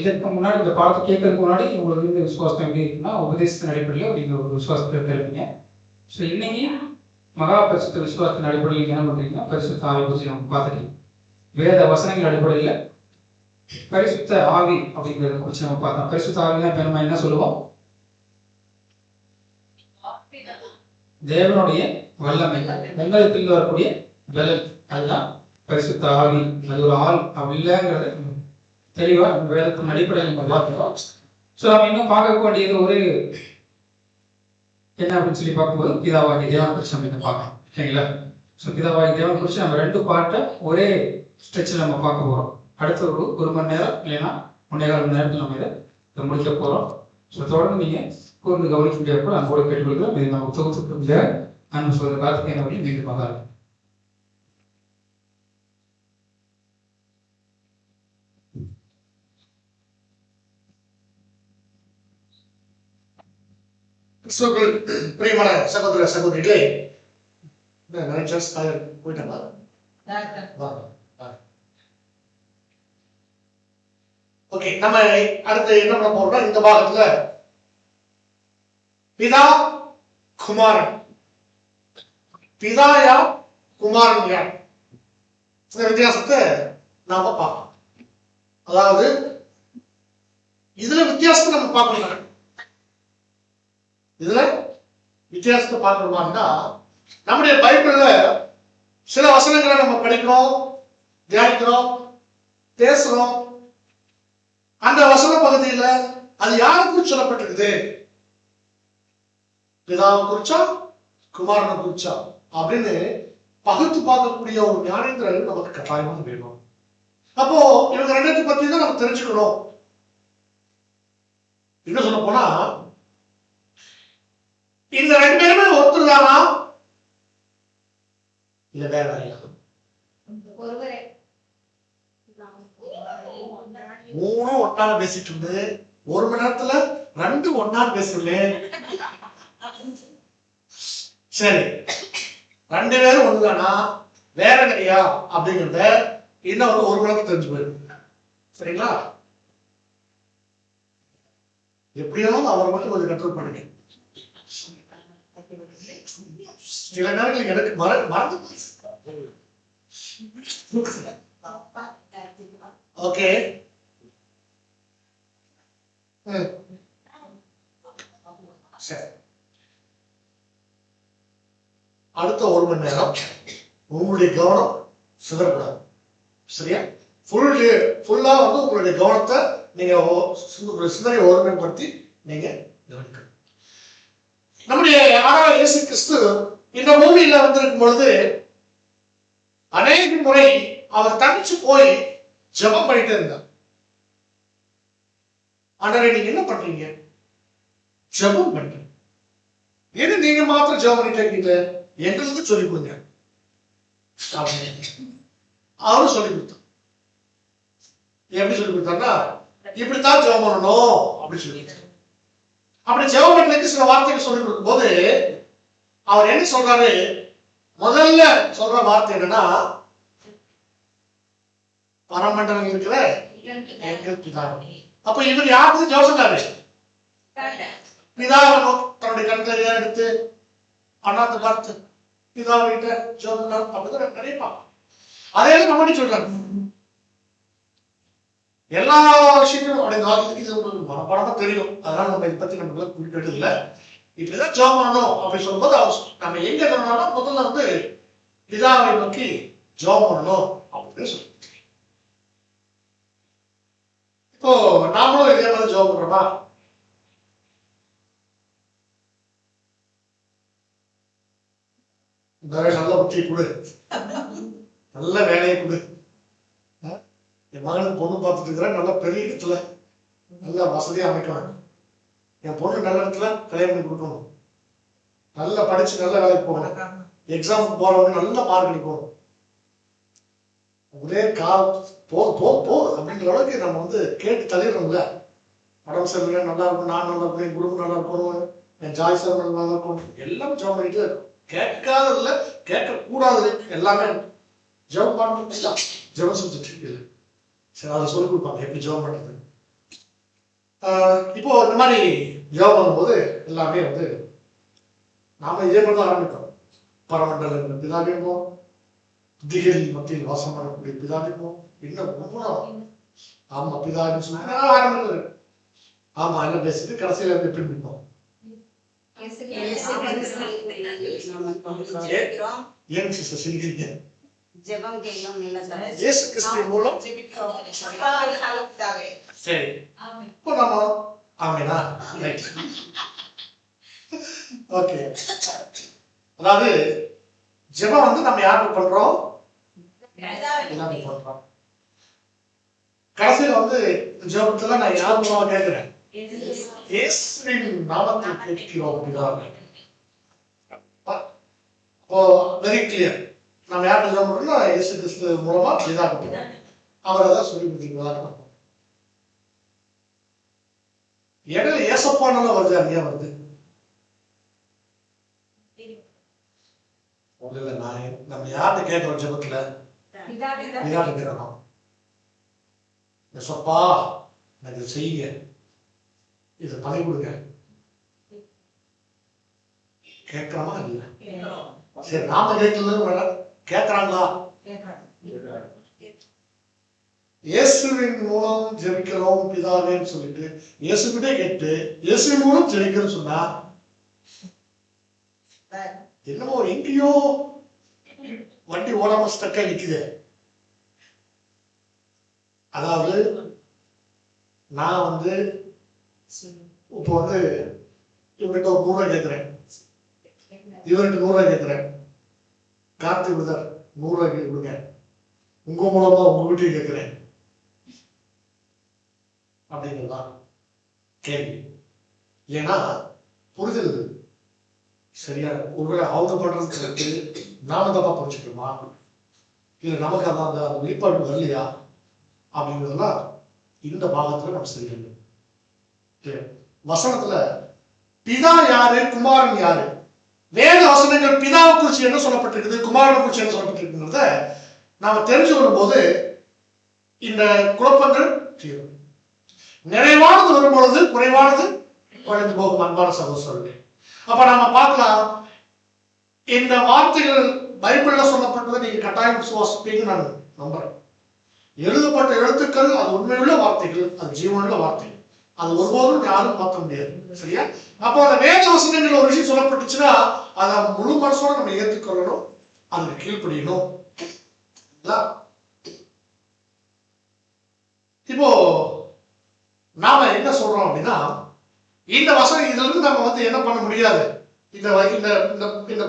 இதற்கு முன்னாடி இந்த பாடத்தை கேட்கறதுக்கு முன்னாடி உங்களுக்கு வந்து விசுவாசம் எப்படி இருக்குன்னா உபதேசத்தின் அடிப்படையில் நீங்கள் ஒரு விசுவாசத்தை தெரிவிங்க. ஸோ இன்னைக்கு மகா பரிசுத்த விசுவாசத்தின் அடிப்படையில் என்ன பண்ணுறீங்கன்னா பரிசுத்த ஆவி பற்றி நம்ம பார்த்துட்டீங்க. வேத வசனங்கள் அடிப்படையில் பரிசுத்த ஆவி அப்படிங்கிறத குறித்து நம்ம பார்த்தோம். பரிசுத்த ஆவினா இப்போ நம்ம என்ன சொல்லுவோம்? தேவனுடைய வல்லமை, உங்களுக்கு வரக்கூடிய பலன், அதுதான் பரிசுத்த ஆவி. அது ஒரு ஆள் அப்படி இல்லைங்கிறது தெளிவா வேதத்தின் அடிப்படையில் நம்ம பார்க்கிறோம். ஸோ நம்ம இன்னும் பார்க்க வேண்டியது ஒரு என்ன அப்படின்னு சொல்லி பார்க்கும்போது பிதாவாகி தேவன் குறித்து நம்ம இதை பார்க்கலாம். சரிங்களா? ஸோ பிதாவாகி தேவன் குறித்து நம்ம 2 பார்ட்டை ஒரே ஸ்ட்ரெச்சில் நம்ம பார்க்க போகிறோம். அடுத்த ஒரு மணி நேரம் இல்லைன்னா 1.25 மணி நேரத்தில் நம்ம இதை முடிக்க போகிறோம். ஸோ தொடர்ந்து நீங்கள் கூர்ந்து கவனிக்க முடியாத நான் கூட கேட்டுக்கொள்கிறோம். இது நம்ம தொகுத்து அன்பு சொல்கிற காலத்துக்கு என்ன மீண்டும் பார்க்கலாம். கிறிஸ்துவுக்குள் பிரியமான சகோதர சகோதரிகளே, போயிட்டாங்களா? ஓகே, நம்ம அடுத்து என்ன பண்ண போறோம்னா இந்த பாகத்துல பிதா குமாரன், பிதாயா குமாரன் யார், இந்த வித்தியாசத்தை நாம பார்க்கலாம். அதாவது இதுல வித்தியாசத்தை நம்ம பார்க்கணும். இதுல வித்தியாசத்தை பார்க்கணுமான்னா நம்முடைய பைபிள்ல சில வசனங்களை நம்ம படிக்கிறோம், தியானிக்கிறோம், பேசுறோம். அந்த வசன பகுதியில அது யாருக்கு சொல்லப்பட்டிருக்குது? பிதாவை குறிச்சா குமாரனை குறிச்சா அப்படின்னு பகுத்து பார்க்கக்கூடிய ஒரு ஞானேந்திரன் நமக்கு கட்டாயமாக வேணும். அப்போ இவங்க 2 பத்தி தான் நம்ம தெரிஞ்சுக்கணும். என்ன சொல்ல போனா இந்த 2 பேருமே ஒருத்தர் தானா இல்ல வேற வேறையா? 3 ஒன்னால பேசிட்டு இருந்து 1 மணி நேரத்துல 2 ஒன்னால பேசுறேன். சரி, 2 பேரும் ஒண்ணுதானா வேற கிடையா அப்படிங்கிறத இன்னும் 1 மணி நேரத்துல தெரிஞ்சு போயிடும். சரிங்களா? எப்படியாவது அவரை மட்டும் கொஞ்சம் கண்ட்ரோல் பண்ணுங்க. சில நேரங்கள் எனக்கு மறந்து ஓகே. சரி, அடுத்த 1 மணி நேரம் உங்களுடைய கவனம் சிதறக்கூடாது. சரியா? ஃபுல்லா வந்து உங்களுடைய கவனத்தை நீங்க சிந்தனை ஒருமைப்படுத்தி நீங்க கவனிக்கணும். நம்முடைய ஆண்டவர் இயேசு கிறிஸ்து இந்த பூமியில வந்திருக்கும் பொழுது அநேக முறை அவர் தனிச்சு போய் ஜெபம் பண்ணிட்டு இருந்தார். ஆண்டவரே, நீங்க என்ன பண்றீங்க? ஜெபம் பண்றீங்க. ஏன்னு நீங்க மாத்திரம் ஜெபம் பண்ணிட்டு இருக்கீங்க, எங்களுக்கு சொல்லிக் கொடுங்க. அவரும் சொல்லி கொடுத்தார். எப்படி சொல்லி கொடுத்தாருன்னா, இப்படித்தான் ஜெபம் பண்ணணும் அப்படின்னு சொல்லி கொடுத்தார். அப்படி ஜெபம் பண்ணுறதுக்கு சில வார்த்தைகள் சொல்லி கொடுக்கும் போது அவர் என்ன சொல்றாரு? முதல்ல சொல்ற வார்த்தை என்னன்னா, பரமண்டலம் இருக்கிற எங்கள் பிதாவே. அப்ப இவர் யாருக்கு ஜெபம் சொன்னாரு? பிதாவை தன்னுடைய கண்களை எடுத்து அண்ணாத்த பார்த்து பிதாவிட்ட ஜெபம் பண்ணார். அப்படிதான் நினைப்பான். அதே நம்ம சொல்றாரு. எல்லா விஷயங்களும் உங்களுக்கு மனப்பாடமா தெரியும். அதனால நம்ம இதை பத்தி நம்ம குறிப்பிட்டு இல்லை. இப்படிதான் ஜெபம் பண்ணணும் அப்படின்னு சொல்லும்போது நம்ம எங்க சொன்னாலும் முதல்ல வந்து பிதாவை நோக்கி ஜெபம் பண்ணணும் அப்படின்னு சொல்லி. இப்போ நாமளும் இதே மாதிரி ஜெபம் பண்றோமா? நல்ல புத்தி கொடு, நல்ல வேலையை கொடு. என் மகனுக்கு பொண்ணு பார்த்துட்டு இருக்கிறேன், நல்ல பெரிய இடத்துல நல்ல வசதியா அமைக்கணும். என் பொண்ணு நல்ல இடத்துல கல்யாணம் பண்ணி கொடுக்கணும். நல்லா படிச்சு நல்ல வேலைக்கு போகணும். எக்ஸாமுக்கு போறவங்க நல்ல மார்க் எடுக்கணும். ஒரே போதும் அப்படின்ற அளவுக்கு நம்ம வந்து கேட்டு தள்ளிடுறோம்ல. உடம்பு சரியில்லை, நல்லா இருக்கும், நான் நல்லா இருக்கணும், என் குடும்பம் நல்லா இருக்கணும், என் ஜாய் சார் நல்லா இருக்கணும், எல்லாம் ஜெபம் பண்ணிட்டு இருக்கும். கேட்காததுல கேட்க கூடாது எல்லாமே ஜெபம் பண்ணணும். ஜெபம் செஞ்சுட்டு இருக்குது. சரி, அதை சொல்லிக் கொடுப்பாங்க எப்படி ஜெபம் பண்றது. இப்போ இந்த மாதிரி ஜெபம் பண்ணும்போது எல்லாமே வந்து நாம இதே மாதிரி தான் ஆரம்பிக்கிறோம். பரமண்டல பிதாவிப்போ, புத்திகளின் மத்தியில் வாசம் பண்ணக்கூடிய பிதாவிப்போ, இன்னும் ரொம்ப ஆமா பிதாவின்னு சொன்னா ஆரம்பிக்கிறது. ஆமா என்ன பேசிட்டு கடைசியில இருந்து எப்படி நிற்போம்? ஏன் சிஸ்டர் சிரிக்கிறீங்க? ஜெபம் கேட்கும் நிலத்தரை இயேசு கிறிஸ்துவின் மூலம் சரி இப்போ நம்ம ஆமேனா ரைட் ஓகே. அதாவது ஜெபம் வந்து நம்ம யாருக்கு பண்றோம்? எல்லாரும் பண்றோம். கடைசியில வந்து ஜெபத்துல நான் யார் மூலமா கேட்கிறேன்? இயேசுவின் நாமத்தில் கேட்கிறோம் பிதாவே. அப்போ வெரி கிளியர். நம்ம யாருக்கு ஜெபம் பண்றோம்னா இயேசு கிறிஸ்து மூலமா பிதாவுக்கு பண்றோம். அவரை தான் சொல்லி கொடுத்தீங்களா? இடையில ஏசப்பானால வருது, அங்கேயா வருது? இல்ல நான் நம்ம யார்கிட்ட கேட்கிறோம் ஜெபத்துல? பிதாட்ட கேட்கிறோம். ஏசப்பா எனக்கு செய்யுங்க, இதை பண்ணி கொடுங்க. கேட்கிறோமா இல்ல? சரி நாம கேட்கறது கேட்கிறாங்களா? இயேசுவின் மூலம் ஜெபிக்கிறோம் பிதாவேன்னு சொல்லிட்டு இயேசுகிட்டே கேட்டு இயேசுவின் மூலம் ஜெபிக்கிறோம் சொன்னா என்னமோ எங்கேயோ வண்டி ஓடாம ஸ்டக்கா நிக்குது. அதாவது நான் வந்து இப்போ வந்து இவர்கிட்ட ஒரு 100 ரூபாய் கேட்கிறேன், இவர்கிட்ட 100 ரூபாய் கேட்கிறேன். கார்த்திக் விதர் 100 ரூபாய் கொடுங்க, உங்க மூலமா உங்க வீட்டுக்கு கேட்கிறேன் அப்படிங்கிறதுதான் கேள்வி. ஏன்னா புரிதல் சரியா ஒருவேளை அவங்க பண்றதுக்கு நாம தப்பா புரிஞ்சுக்கணுமா, இல்ல நமக்கு அதான் அந்த வெளிப்பாடு வரலையா அப்படிங்கிறதுலாம் இந்த பாகத்துல நம்ம செய்யணும். வசனத்துல பிதா யாரு, குமாரன் யாரு, வேத வசனங்கள் பிதாவை குறிச்சு என்ன சொல்லப்பட்டிருக்குது, குமாரனை குறிச்சு என்ன சொல்லப்பட்டிருக்குங்கிறத நாம தெரிஞ்சு கொள்ளும் போது இந்த குழப்பங்கள் தீரும். நிறைவானது வரும்பொழுது குறைவானது குறைந்து போகும். அன்பான சகோதரர்களே, அப்ப நாம பார்க்கலாம் இந்த வார்த்தைகள் பைபிள்ல சொல்லப்பட்டதை நீங்க கட்டாயம் விசுவாசிப்பீங்கன்னு நான் நம்புறேன். எழுதப்பட்ட எழுத்துக்கள் அது உண்மையுள்ள வார்த்தைகள், அது ஜீவனுள்ள வார்த்தைகள், அது ஒருபோதும் யாரும் மாற்ற முடியாது. சரியா? அப்போ அந்த வேத வசனங்கள் ஒரு விஷயம் சொல்லப்பட்டுச்சுன்னா அதை முழு மனசோட நம்ம ஏற்றுக்கொள்ளணும், அதுக்கு கீழ்ப்படியணும். இப்போ நாம என்ன சொல்றோம் அப்படின்னா இந்த வசனம் இதுல இருந்து நம்ம வந்து என்ன பண்ண முடியாது, இந்த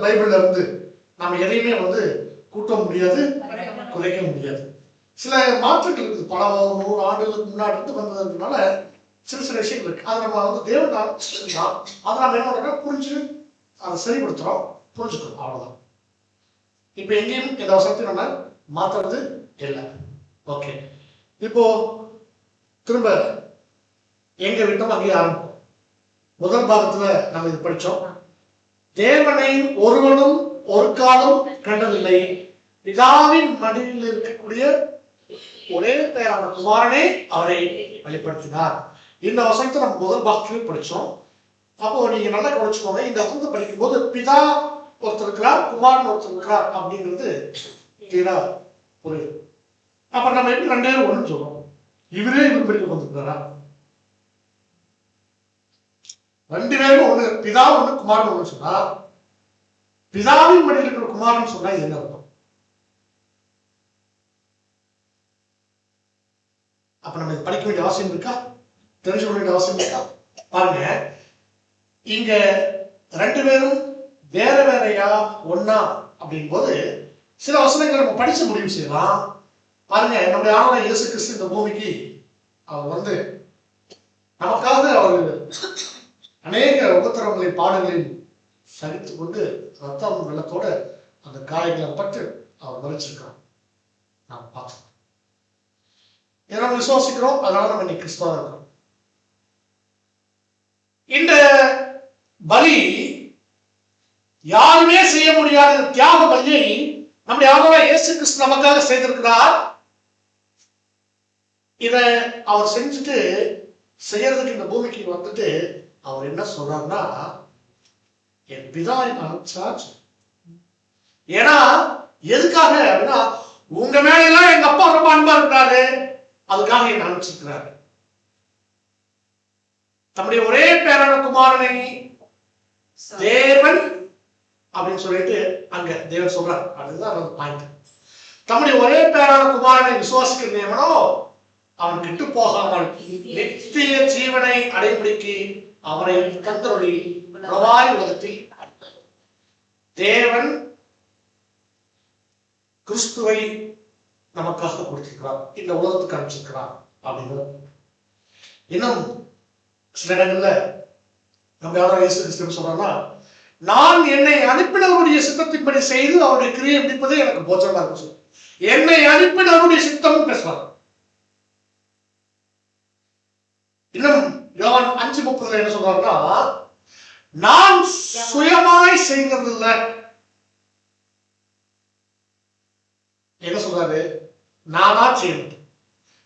பைபிள்ல இருந்து நம்ம எதையுமே வந்து கூட்ட முடியாது, குறைக்க முடியாது. சில மாற்றங்கள் இருக்குது, பல 100 ஆண்டுகளுக்கு முன்னாடி இருந்து வந்ததுனால சில விஷயங்கள் இருக்கு. அதை நம்ம வந்து தேவன் அதை நம்ம என்ன பண்றோம், புரிஞ்சு அதை சரிப்படுத்துறோம், புரிஞ்சுக்கணும், அவ்வளவுதான். இப்ப எங்கேயும் இந்த வசனத்தை நம்ம மாத்துறது இல்லை. ஓகே, இப்போ திரும்ப எங்க விட்டோம் அங்கேயே ஆரம்பிப்போம். முதல் பாகத்துல நம்ம இது படிச்சோம். தேவனை ஒருவனும் ஒரு காலம் கண்டதில்லை, பிதாவின் மடியில் இருக்கக்கூடிய ஒரே பெயரான குமாரனே அவரை வெளிப்படுத்தினார். இந்த வசனத்தை நம்ம முதல் பாகத்திலே படிச்சோம். அப்போ நீங்க நல்லா கவனிச்சுக்கோங்க, இந்த வசனத்தை படிக்கும் போது பிதா ஒருத்தர் இருக்கிறார், குமாரன் ஒருத்தர் இருக்கிறார் அப்படிங்கிறது கிளியரா புரியுது. அப்ப நம்ம எப்படி 2 பேரும் ஒண்ணு சொல்றோம்? இவரே இவர் படிக்க வந்திருக்காரா? 2 பேரும் ஒண்ணு, பிதா ஒண்ணு குமாரன் ஒண்ணு சொன்னா பிதாவின் மடியில் இருக்கிற குமாரன் சொன்னா இது என்ன அர்த்தம்? அப்ப நம்ம படிக்க வேண்டிய அவசியம் இருக்கா, தெரிஞ்சு கொள்ள வேண்டிய அவசியம் இருக்கா? பாருங்க, இங்க 2 பேரும் வேற வேறையா ஒன்னா அப்படின் போது சில வசனங்களை நம்ம படிச்சு முடிவு செய்யலாம். பாருங்க, நம்முடைய ஆண்டவர் இயேசு கிறிஸ்து இந்த பூமிக்கு அவர் வந்து நமக்காக அவர் அநேக உபத்திரவங்களை பாடங்களில் சகித்துக் கொண்டு ரத்தம் வெள்ளத்தோட அந்த காயங்களை பட்டு அவர் மறிச்சிருக்கார். நாம் பார்த்தோம், ஏன்னா விசுவாசிக்கிறோம், அதனால நம்ம இன்னைக்கு கிறிஸ்தவா இருக்கிறோம். இந்த பலி யாருமே செய்ய முடியாத தியாக பலியை நம்முடைய ஆண்டவர் இயேசு கிறிஸ்து நமக்காக செய்திருக்கிறார். இத அவர் செஞ்சுட்டு செய்யறதுக்கு இந்த பூமிக்கு வந்துட்டு அவர் என்ன சொல்றாருன்னா, என் பிதா என்ன அனுப்பிச்சார். ஏன்னா எதுக்காக அப்படின்னா, உங்க மேல எல்லாம் எங்க அப்பா ரொம்ப அன்பா இருக்கிறாரு, அதுக்காக என்ன அனுப்பிச்சிருக்கிறாரு. தம்முடைய ஒரே பேரான குமாரனை தேவன் அப்படின்னு சொல்லிட்டு அங்க தேவன் சொல்றார். அதுதான் பாயிண்ட். தம்முடைய ஒரே பேரான குமாரனை விசுவாசிக்கிற எவனோ அவன் கெட்டு போகாமல் நித்திய ஜீவனை அடைபிடிக்கு அவரை கந்தொழி உறவாய் உலகத்தில் தேவன் கிறிஸ்துவை நமக்காக கொடுத்திருக்கிறார், இந்த உலகத்துக்கு அனுப்பிச்சிருக்கிறார் அப்படிங்கிறது. இன்னும் சில இடங்கள்ல நம்ம யாரோ இயேசு கிறிஸ்து சொல்றாங்கன்னா, நான் என்னை அனுப்பினவருடைய சித்தத்தின்படி செய்து அவருடைய கிரியை முடிப்பதே எனக்கு போச்சமா இருக்கு. என்னை அனுப்பினவருடைய சித்தமும் பேசுவார். இன்னும் யோவான் 5:30 என்ன சொல்றாருன்னா, நான் சுயமாய் செய்கிறது இல்லை. என்ன சொல்றாரு? நானா செய்ய மாட்டேன்,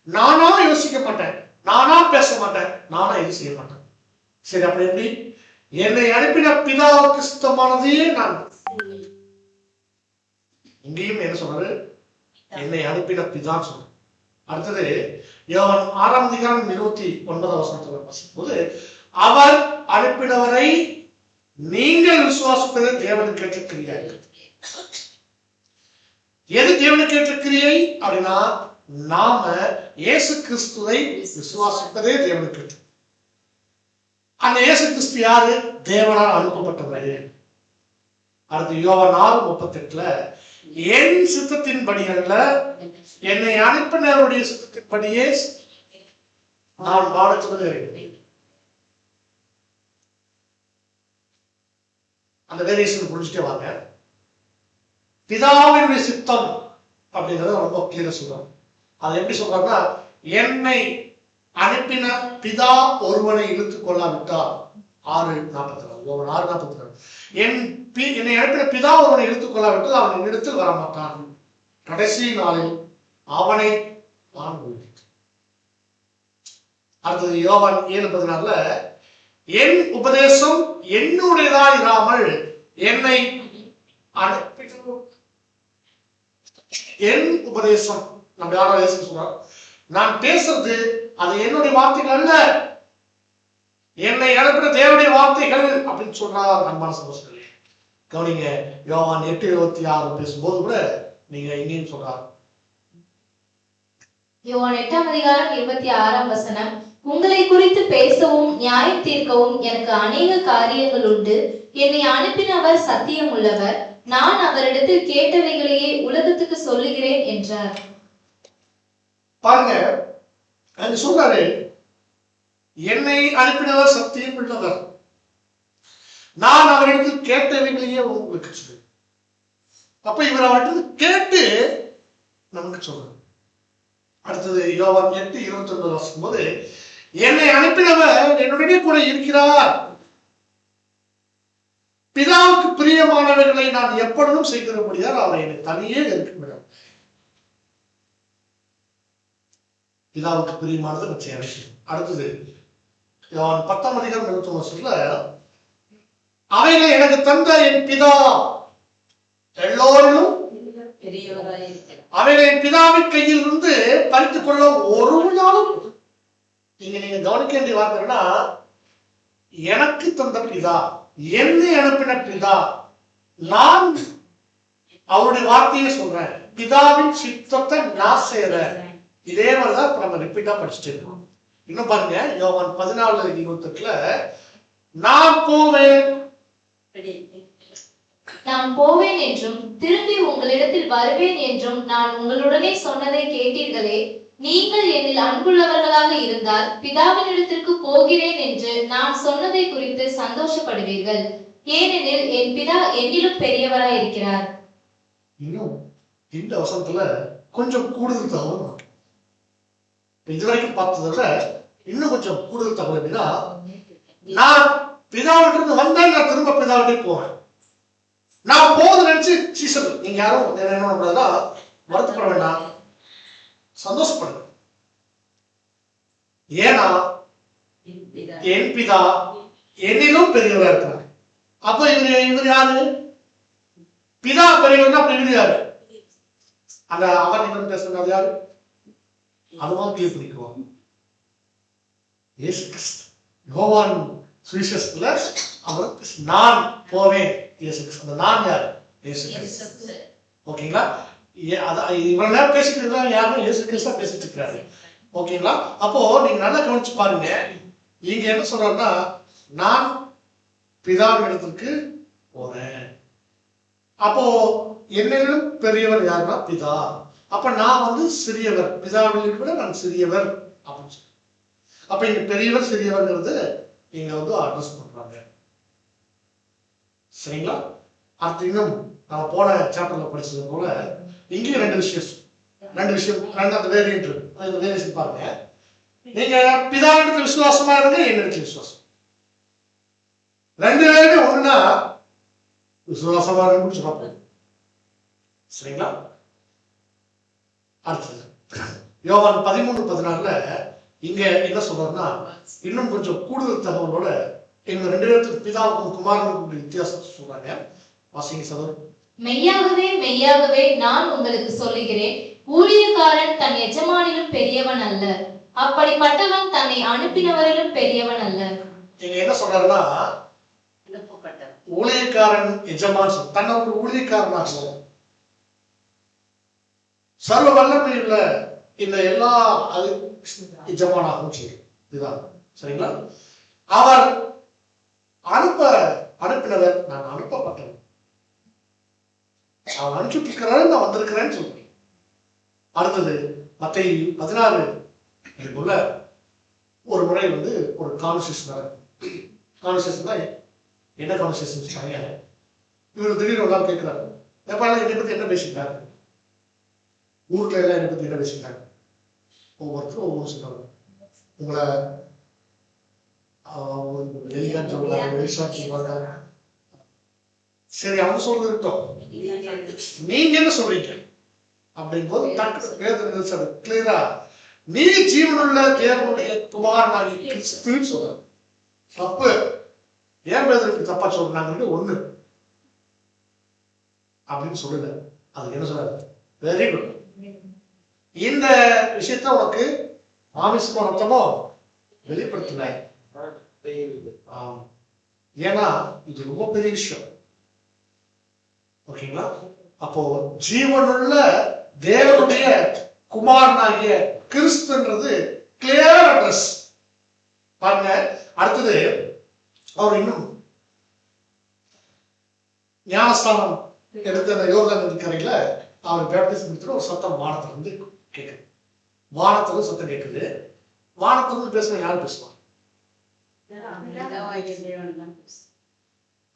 நானா யோசிக்க மாட்டேன், நானா பேச மாட்டேன், நானா இது செய்ய மாட்டேன். சரி, அப்படி எப்படி? என்னை அனுப்பின பிதாவுக்கு சித்தமானதையே நான். இங்கேயும் என்ன சொல்றாரு? என்னை அனுப்பின பிதான் சொல்ற. அடுத்தது யோவான் 6:29 வாசிக்கும் போது, அவர் அனுப்பினவரை நீங்கள் விசுவாசிப்பது தேவனுக்கு ஏற்ற கிரியை. எது தேவனுக்கு ஏற்ற கிரியை அப்படின்னா, நாம இயேசு கிறிஸ்துவை விசுவாசிப்பதே தேவனுக்கு ஏற்ற. அந்த இயேசு கிறிஸ்து யாரு? தேவனால் அனுப்பப்பட்டவர். அடுத்து யோவான் 6:38 என் சித்தத்தின்படி அல்ல, என்னை அனுப்பினருடைய சித்தத்தின்படியே நான் வாழ. அந்த வேரியேஷன் புரிஞ்சுட்டே வாங்க. பிதாவினுடைய சித்தம் அப்படிங்கறத ரொம்ப கிளியரா சொல்றாங்க. அது எப்படி சொல்றாங்கன்னா, என்னை அனுப்பின பிதா ஒருவனை இழுத்துக் கொள்ளாவிட்டால் 6:42 என்னை அனுப்பின பிதா ஒருவனை இழுத்துக் கொள்ளாவிட்டால் அவன் என்னிடத்தில் வரமாட்டான். கடைசி நாளில் அவனை நான் விடுவிப்பேன். அடுத்தது யோவான் 7:14 என் உபதேசம் என்னுடையதா இராமல் என்னை என் உபதேசம் நம்ம யாரோ சொல்றாங்க, நான் பேசுறது அது என்னுடைய வார்த்தைகள் அல்ல, என்னை அனுப்பின தேவனுடைய வார்த்தைகள் அப்படின்னு சொல்றார். அன்பான சகோதரர்களே, கவனிங்க. யோவான் 8:26 பேசும்போது கூட நீங்க இங்கேயும் சொல்றாரு. யோவான் 8:26 உங்களை குறித்து பேசவும் நியாயம் தீர்க்கவும் எனக்கு அநேக காரியங்கள் உண்டு. என்னை அனுப்பினவர் சத்தியம் உள்ளவர், நான் அவரிடத்தில் கேட்டவைகளையே உலகத்துக்கு சொல்லுகிறேன் என்றார். பாருங்க, அங்க சொல்றாரு, என்னை அனுப்பினவர் சத்தியம் உள்ளவர், நான் அவரிடத்தில் கேட்டவைகளையே உங்களுக்கு சொல்லு. அப்ப இவர் அவர்கிட்ட கேட்டு நமக்கு சொல்றாரு. அடுத்தது யோவான் 8:29 வாசிக்கும் போது, என்னை அனுப்பினவர் என்னுடைய கூட இருக்கிறார், பிதாவுக்கு பிரியமானவர்களை நான் எப்பொழுதும் செய்கிறபடியால் அவர் என்னை தனியே இருக்கிறார். பிதாவுக்கு பிரியமானது நிச்சயம். அடுத்தது யோவான் 10:21 அவைகளை எனக்கு தந்த என் பிதா எல்லோரும் அவைகளை என் பிதாவின் கையில் இருந்து பறித்துக் கொள்ள ஒரு நாளும். நீங்க கவனிக்க வேண்டிய வார்த்தைன்னா, எனக்கு தந்த பிதா, என்னை அனுப்பின பிதா, நான் அவருடைய வார்த்தையை சொல்றேன், பிதாவின் சித்தத்தை நான் செய்யறேன். இதே மாதிரிதான் நம்ம ரிப்பீட்டா படிச்சுட்டு இருக்கோம். இன்னும் பாருங்க, யோவான் 14:28 நான் போவேன் என்றும் திரும்பி உங்களிடத்தில் வருவேன் என்றும் நான் உங்களுடனே சொன்னதை கேட்டீர்களே. நீங்கள் என்னில் அன்புள்ளவர்களாக இருந்தால் பிதாவினிடத்திற்கு போகிறேன் என்று நான் சொன்னதை குறித்து சந்தோஷப்படுவீர்கள். ஏனெனில் என் பிதா என்னிலும் பெரியவராய் இருக்கிறார். இன்னும் இந்த வசனத்துல கொஞ்சம் கூடுதல் தகவல், இதுவரைக்கும் பார்த்ததுல இன்னும் கொஞ்சம் கூடுதல் தகவல் எப்படின்னா, நான் பிதாவிட்டிருந்து வந்தேன், நான் திரும்ப பிதாவிட்டே போவேன். நான் போகுது நினைச்சு சீசர் நீங்க யாரும் என்ன பண்றதா வருத்தப்பட வேண்டாம், சந்தோஷப்படுங்க. ஏன்னா என் பிதா என்னிலும் பெரியவரா இருக்கிறார். அப்ப இவர் யாரு? பிதா பெரியவர். அப்ப இவர் யாரு? அந்த அவர் இவர் பேசுறது யாரு? அதுவும் பிடிக்கும். இயேசு கிறிஸ்து. யோவான் சுவிசேஷத்துல அவர் நான் போவேன் இயேசு கிறிஸ்து. அந்த நான் யாரு? இயேசு கிறிஸ்து. ஓகேங்களா? இவ்வளவு நேரம் பேசிட்டு இருக்காங்க யாரும் இயேசு கிறிஸ்து பேசிட்டு இருக்கிறாரு. ஓகேங்களா? அப்போ நீங்க நல்லா கவனிச்சு பாருங்க. இங்க என்ன சொல்றாருன்னா, நான் பிதாவின் இடத்துக்கு போறேன். அப்போ என்னிலும் பெரியவர் யாருன்னா பிதா. அப்ப நான் வந்து சிறியவர், பிதாவில் விட நான் சிறியவர் அப்படின்னு சொல்லி. அப்ப இங்க பெரியவர் சிறியவர்ங்கிறது இங்க வந்து அட்ரஸ் பண்றாங்க. சரிங்களா? அடுத்து இன்னும் நம்ம போன சாப்டர்ல படிச்சது போல இங்கேயும் ரெண்டு விஷயம் அந்த வேரியன்ட் இருக்கு. அந்த வேரியேஷன் பாருங்க. நீங்க பிதாவிடத்துல விசுவாசமா இருங்க, என்னிடத்துல விசுவாசம். ரெண்டு பேருமே ஒண்ணுன்னா விசுவாசமா இருக்குன்னு சொல்ல போகுது. சரிங்களா? அடுத்தது யோவான் 13:16 இங்க என்ன சொல்றாருன்னா, இன்னும் கொஞ்சம் கூடுதல் தகவலோட எங்க ரெண்டு பேருக்கு பிதாவுக்கும் குமாரனுக்கும் வித்தியாசத்தை சொல்றாங்க. வாசிங்க சகோதரர். மெய்யாகவே மெய்யாகவே நான் உங்களுக்கு சொல்லுகிறேன், ஊழியக்காரன் தன் எஜமானிலும் பெரியவன் அல்ல, அப்படிப்பட்டவன் தன்னை அனுப்பினவரிலும் பெரியவன் அல்ல. இங்க என்ன சொல்றாருன்னா, ஊழியக்காரன் எஜமான் தன்னை ஒரு ஊழியக்காரனாக சர்வ வல்லமை உள்ள இந்த எல்லா எஜமானாகவும் செய்யும். இதுதான் சரிங்களா? அவர் அனுப்பினவர், நான் அனுப்பப்பட்டவன். அவன் அனுப்பிட்டு இருக்கிறாரு, நான் வந்திருக்கிறேன்னு சொல்றேன். அடுத்தது மத்தேயு 16 இதுக்குள்ள ஒரு முறை வந்து ஒரு கான்வர்சேஷன் நடக்கும். கான்வர்சேஷன் தான் என்ன கான்வர்சேஷன் சொன்னாங்க. இவர் திடீர்னு ஒரு நாள் கேட்கிறாரு, எப்ப என்னை பத்தி என்ன பேசிட்டாரு, ஊர்ல எல்லாம் என்னை பத்தி என்ன பேசிட்டாங்க. ஒவ்வொருத்தரும் ஒவ்வொரு சொல்றாங்க. உங்களை வெளியான்னு சொல்றாங்க, வெளிசான்னு சொல்றாங்க. சரி, அவங்க சொல்றது இருக்கட்டும், நீங்க என்ன சொல்றீங்க அப்படின் போது டக்கு கிளியரா, நீ ஜீவனுள்ள தேவனுடைய குமாரனாகி கிறிஸ்துன்னு சொல்ற. தப்பு. ஏன் பேதருக்கு தப்பா சொல்றாங்க? ஒண்ணு அப்படின்னு சொல்லுங்க. அதுக்கு என்ன சொல்றாரு? Very good. இந்த விஷயத்த உனக்கு மாமிசமோ ரத்தமோ வெளிப்படுத்தின. ஏன்னா இது ரொம்ப பெரிய விஷயம். ஓகேங்களா? அப்போ ஜீவனுள்ள தேவனுடைய குமாரனாகிய கிறிஸ்துன்றது கிளியர் அட்ரஸ் பாருங்க. அடுத்தது அவர் இன்னும் ஞானஸ்தானம் எடுத்த யோர்தான் நதிக்கரையில அவர் பேப்டிசம் கொடுத்துட்டு ஒரு சத்தம் வானத்துல இருந்து கேட்குது. வானத்துல சத்தம் கேட்குது. வானத்துல இருந்து பேசுற யார் பேசுவாங்க?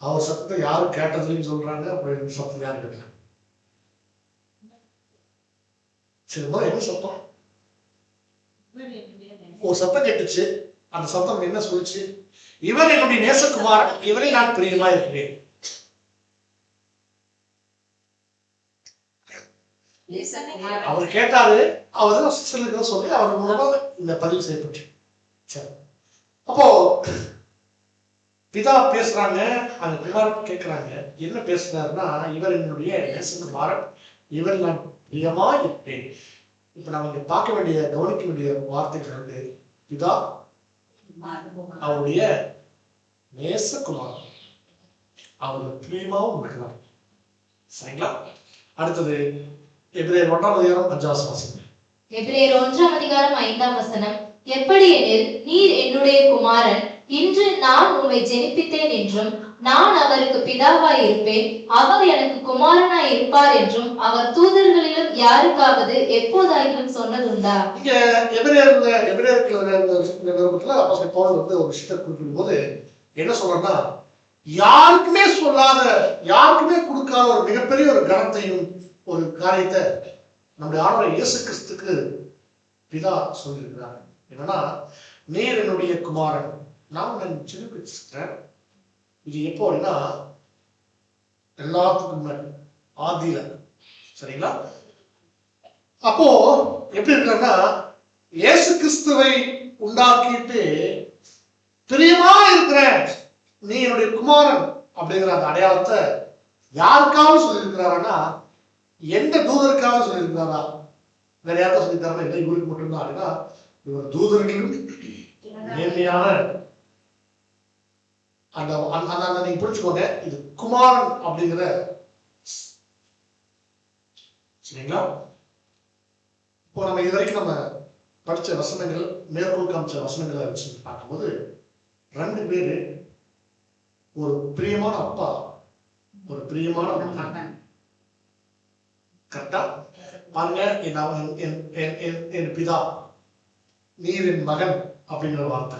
அவர் சத்தத்தை யாரும் கேட்டதுன்னு சொல்றாங்க. அப்புறம் சத்தம் யாரும் கேட்கல. சரி, என்ன சத்தம்? ஒரு சத்தம் கேட்டுச்சு. அந்த சத்தம் என்ன சொல்லிச்சு? இவர் என்னுடைய நேசகுமாரன், இவரை நான் பிரியமா இருக்கிறேன். அவர் கேட்டாரு. அவர் சொல்லி அவர் மூலமா இந்த பதிவு செய்யப்பட்டு. சரி, அப்போ பிதா பேசுறாங்க, அந்த குமாரன் கேட்கிறாங்க. என்ன பேசுறாருன்னா, இவர் என்னுடைய நேசகுமாரன், இவர் நான் பிரியமா இருப்பேன். இப்ப நம்ம இங்க பார்க்க வேண்டிய, கவனிக்க வேண்டிய வார்த்தைகள் வந்து, பிதா அவருடைய நேசகுமாரன், அவர் பிரியமாவும் இருக்கிறார். சரிங்களா? அடுத்தது எபிரேயர் 1:5. எபிரேயர் 1:5 எப்படி எனில், நீர் என்னுடைய குமாரன், இன்று நான் உம்மை ஜெனிப்பித்தேன் என்றும், நான் அவருக்கு பிதாவாய் இருப்பேன், அவர் எனக்கு குமாரனாய் இருப்பார் என்றும் அவர் தூதர்களிலும் யாருக்காவது எப்போதாயிலும் சொன்னதுண்டா? இங்க எபிரேயர்ல அப்போஸ்தலன் பவுல் வந்து ஒரு விஷயத்தை குறிப்பிடும் போது என்ன சொல்றேன்னா, யாருக்குமே சொல்லாத, யாருக்குமே கொடுக்காத ஒரு மிகப்பெரிய ஒரு கணத்தையும் ஒரு காரியத்தை நம்முடைய ஆண்டவர் இயேசு கிறிஸ்துக்கு பிதா சொல்லியிருக்கிறார். என்னன்னா, நீர் என்னுடைய குமாரன், நான் ஜெனிப்பிச்சிருக்கிறேன். இது எப்போ அப்படின்னா, எல்லாத்துக்கும் முன்னாடி ஆதியில. சரிங்களா? அப்போ எப்படி இருக்காருன்னா, இயேசு கிறிஸ்துவை உண்டாக்கிட்டு பிரியமா இருக்கிறேன், நீ என்னுடைய குமாரன் அப்படிங்கிற அந்த அடையாளத்தை யாருக்காவது சொல்லியிருக்கிறாரா? எந்த தூதருக்காக சொல்லியிருக்கிறாரா? வேற யாருக்கா சொல்லியிருக்காரா? இல்லை, இவருக்கு மட்டும்தான். அப்படின்னா இவர் தூதர்களும் நேர்மையான அந்த அந்த நீங்க புரிச்சுக்கோங்க, இது குமாரன் அப்படிங்கிற, சரிங்களா? இப்போ நம்ம இது வரைக்கும் நம்ம படிச்ச வசனங்கள், மேற்கோள் காமிச்ச வசனங்களை வச்சு பார்க்கும்போது 2 பேரு, ஒரு பிரியமான அப்பா, ஒரு பிரியமான மகன். கரெக்டா பாருங்க, என் பிதா, நீர் என் மகன் அப்படிங்கிற வார்த்தை.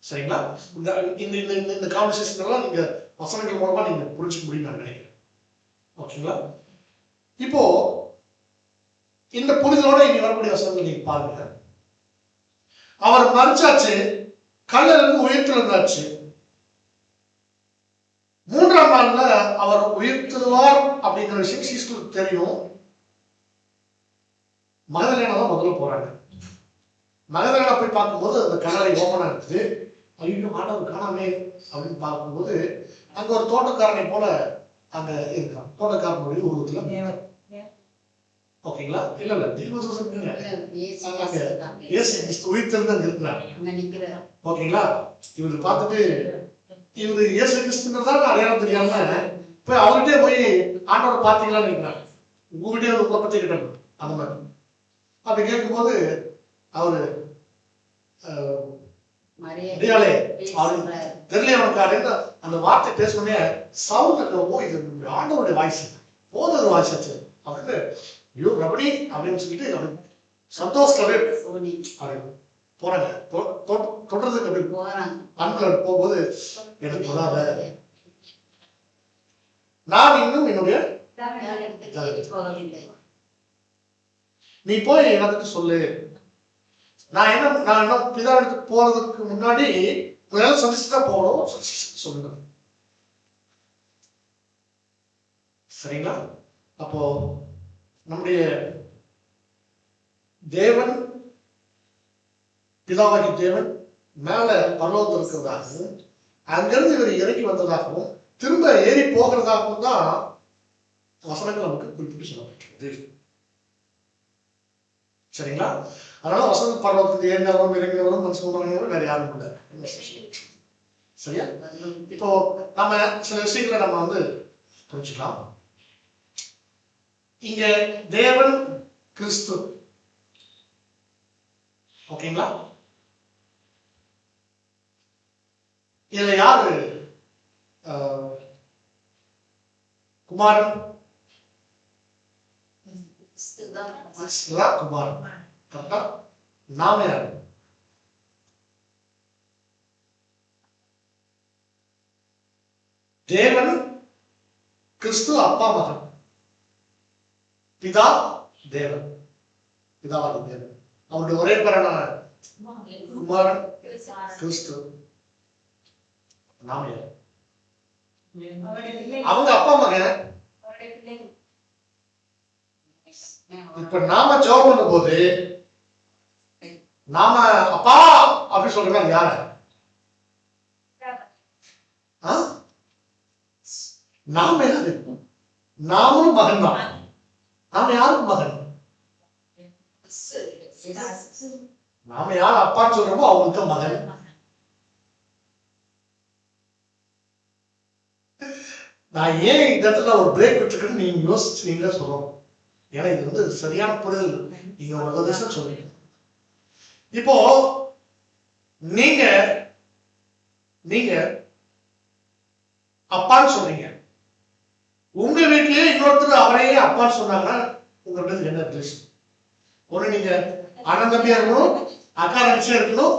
சரிங்களா? இந்த கான்வர்சேஷன் எல்லாம் நீங்க வசனங்கள் மூலமா நீங்க புரிஞ்சுக்க முடியும் நான் நினைக்கிறேன். ஓகேங்களா? இப்போ இந்த புரிதலோட இனி வரக்கூடிய வசனங்கள் நீங்க பாருங்க. அவர் மறிச்சாச்சு, கல்லில் இருந்து உயிர்த்தெழுந்தாச்சு, 3ஆம் நாள்ல அவர் உயிர்த்தெழுவார் அப்படிங்கிற விஷயம் சீஸ்களுக்கு தெரியும். மகதலேனா தான் முதல்ல போறாங்க. மகதலேனா போய் பார்க்கும்போது அந்த கல்லறை ஓபனா இருக்குது. ஐயோ, ஆண்டவர் காணாமே அப்படின்னு பார்க்கும்போது அங்க ஒரு தோட்டக்காரனை போல அங்க இருக்கான். தோட்டக்காரனுடைய உருவத்துல. ஓகேங்களா? இல்ல உயிர்த்தெழுந்து இருக்கிறார். ஓகேங்களா? இவரு பார்த்துட்டு இவரு இயேசு கிறிஸ்துன்றதா அடையாளம் தெரியாம போய் அவர்கிட்டே போய் ஆண்டவர் பார்த்தீங்களான்னு இருக்கிறார். உங்ககிட்டே ஒரு குழப்பத்தை கிட்டணும் அந்த மாதிரி. அப்படி கேட்கும்போது அவரு தெரியல அவனுக்கு அந்த வார்த்தை பேசணுமே சவுண்ட் இது ஆண்டவருடைய வாய்ஸ் போதொரு வாய்ஸ் ஆச்சு. அவருக்கு ஐயோ ரபடி அப்படின்னு சொல்லிட்டு சந்தோஷமே போறாங்க. தொடர்றதுக்கு அப்படி அன்பில் போகும்போது எனக்கு சொல்லாத, நான் இன்னும் என்னுடைய நீ போய் எனக்கு சொல்லு, நான் என்ன பிதா இடத்துக்கு போறதுக்கு முன்னாடி முதல்ல சந்திச்சுதான் போகணும் சொல்லுங்க. சரிங்களா? அப்போ நம்முடைய தேவன், பிதாவாகி தேவன் மேல பரலோகத்தில் இருக்கிறதாகவும் அங்கிருந்து இவர் இறங்கி வந்ததாகவும் திரும்ப ஏறி போகிறதாகவும் தான் வசனங்கள் நமக்கு குறிப்பிட்டு சொல்லப்பட்டிருக்கிறது. சரிங்களா? அதனால வசந்த பரலோகத்துக்கு ஏறினவரும் இறங்கினவரும் மனுஷன் வேற யாரும் இல்லை. சரியா? இப்போ நம்ம சில விஷயங்களை நம்ம புரிஞ்சுக்கலாம். இங்க தேவன் கிறிஸ்து, ஓகேங்களா? இதுல யாரு குமாரன்? குமாரன். கரெக்டா? நாம யாரு? தேவன் கிறிஸ்து, அப்பா மகன், பிதா தேவன், பிதாவாகி தேவன். அவருடைய ஒரே பேரான குமாரன் கிறிஸ்து. நாம யாரு? அவங்க அப்பா மகன். இப்ப நாம ஜெபம் பண்ணும் போது நாம அப்பா அப்படி சொல்றோம். யார? நாம யாரு? நாமும் மகன் தான். நாம யாருக்கு மகன்? நாம யார் அப்பான்னு சொல்றோமோ அவங்களுக்கு மகன். நான் ஏன் இந்த இடத்துல ஒரு பிரேக் விட்டுருக்குன்னு நீங்க யோசிச்சு நீங்களே சொல்லணும். ஏன்னா இது சரியான புரிதல் நீங்க ஒரு விஷயம் சொல்றீங்க. இப்போ நீங்க அப்பான்னு சொல்றீங்க. உங்க வீட்டிலேயே இன்னொருத்தர் அவரையே அப்பான்னு சொன்னாங்கன்னா உங்கள்கிட்ட என்ன ரிலேஷன்? ஒண்ணு நீங்க அண்ணன் தம்பியா இருக்கணும், அக்கா தங்கச்சியா இருக்கணும்.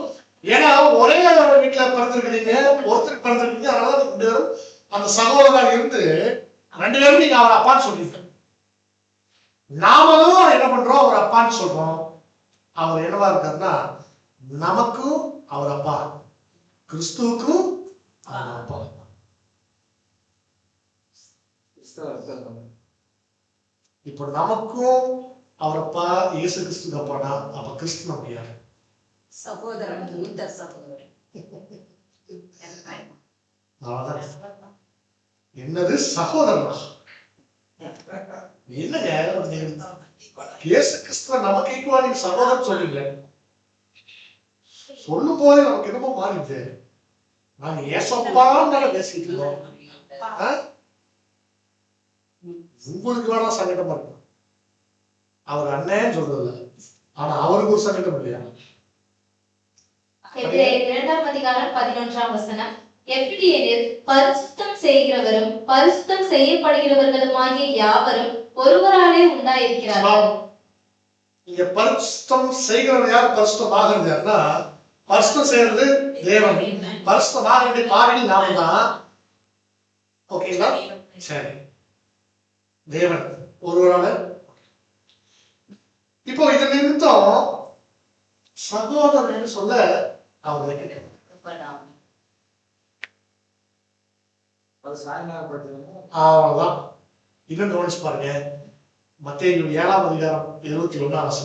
ஏன்னா ஒரே வீட்டுல பிறந்திருக்கிறீங்க, ஒருத்தருக்கு பிறந்திருக்கீங்க. அதனால 2 பேரும் அந்த சகோதரராக இருந்து 2 பேரும் நீங்க அவர் அப்பான்னு சொல்றீங்க. நாமளும் என்ன பண்றோம்? அவர் அப்பான்னு சொல்றோம். அவர் என்னவா இருக்காருன்னா நமக்கும் அவர் அப்பா, கிறிஸ்துவுக்கும் அப்பா. இப்ப நமக்கும் அவர் அப்பா இயேசு கிறிஸ்துக்கு அப்பானா அப்ப கிறிஸ்து நம்ம யாரு? சகோதரன், மூத்த சகோதரன். அவ்வளவுதான். என்னது சகோதரனா? என்னங்க இயேசு கிறிஸ்துவ நமக்கு ஈக்குவலா நீங்க சகோதரன் சொல்றீங்க. சொல்லும் போதே நமக்கு என்னமோ மாறிடுது. நாங்க ஏசப்பான்னு பேசிட்டு இருக்கோம். உங்களுக்கு வேணா சங்கடமா இருக்கும். அவர் அண்ணன் சொல்றது, ஆனா அவருக்கு ஒரு சங்கடம் இல்லையா? எபிரேயர் 2:11 எப்படி எனில் பரிசுத்தம் செய்கிறவரும் பரிசுத்தம் செய்யப்படுகிறவர்களுமாகிய யாவரும் ஒருவராலே உண்டாயிருக்கிறார்கள். இங்க பரிசுத்தம் செய்கிறவர் யார்? பரிசுத்தம் ஆகிறது யாருன்னா, பரிசுத்தம் செய்யறது தேவன். பரிசுத்தம் ஆக வேண்டிய பாவி நாம தான். ஓகேங்களா? சரி, தேவன் ஒருவரால. இப்போ இதை நிமித்தம் சகோதரன் சொல்ல அவங்களுக்கு அவ்வளவுதான். இன்னும் கவனிச்சு பாருங்க, மத்தேயு 7:21.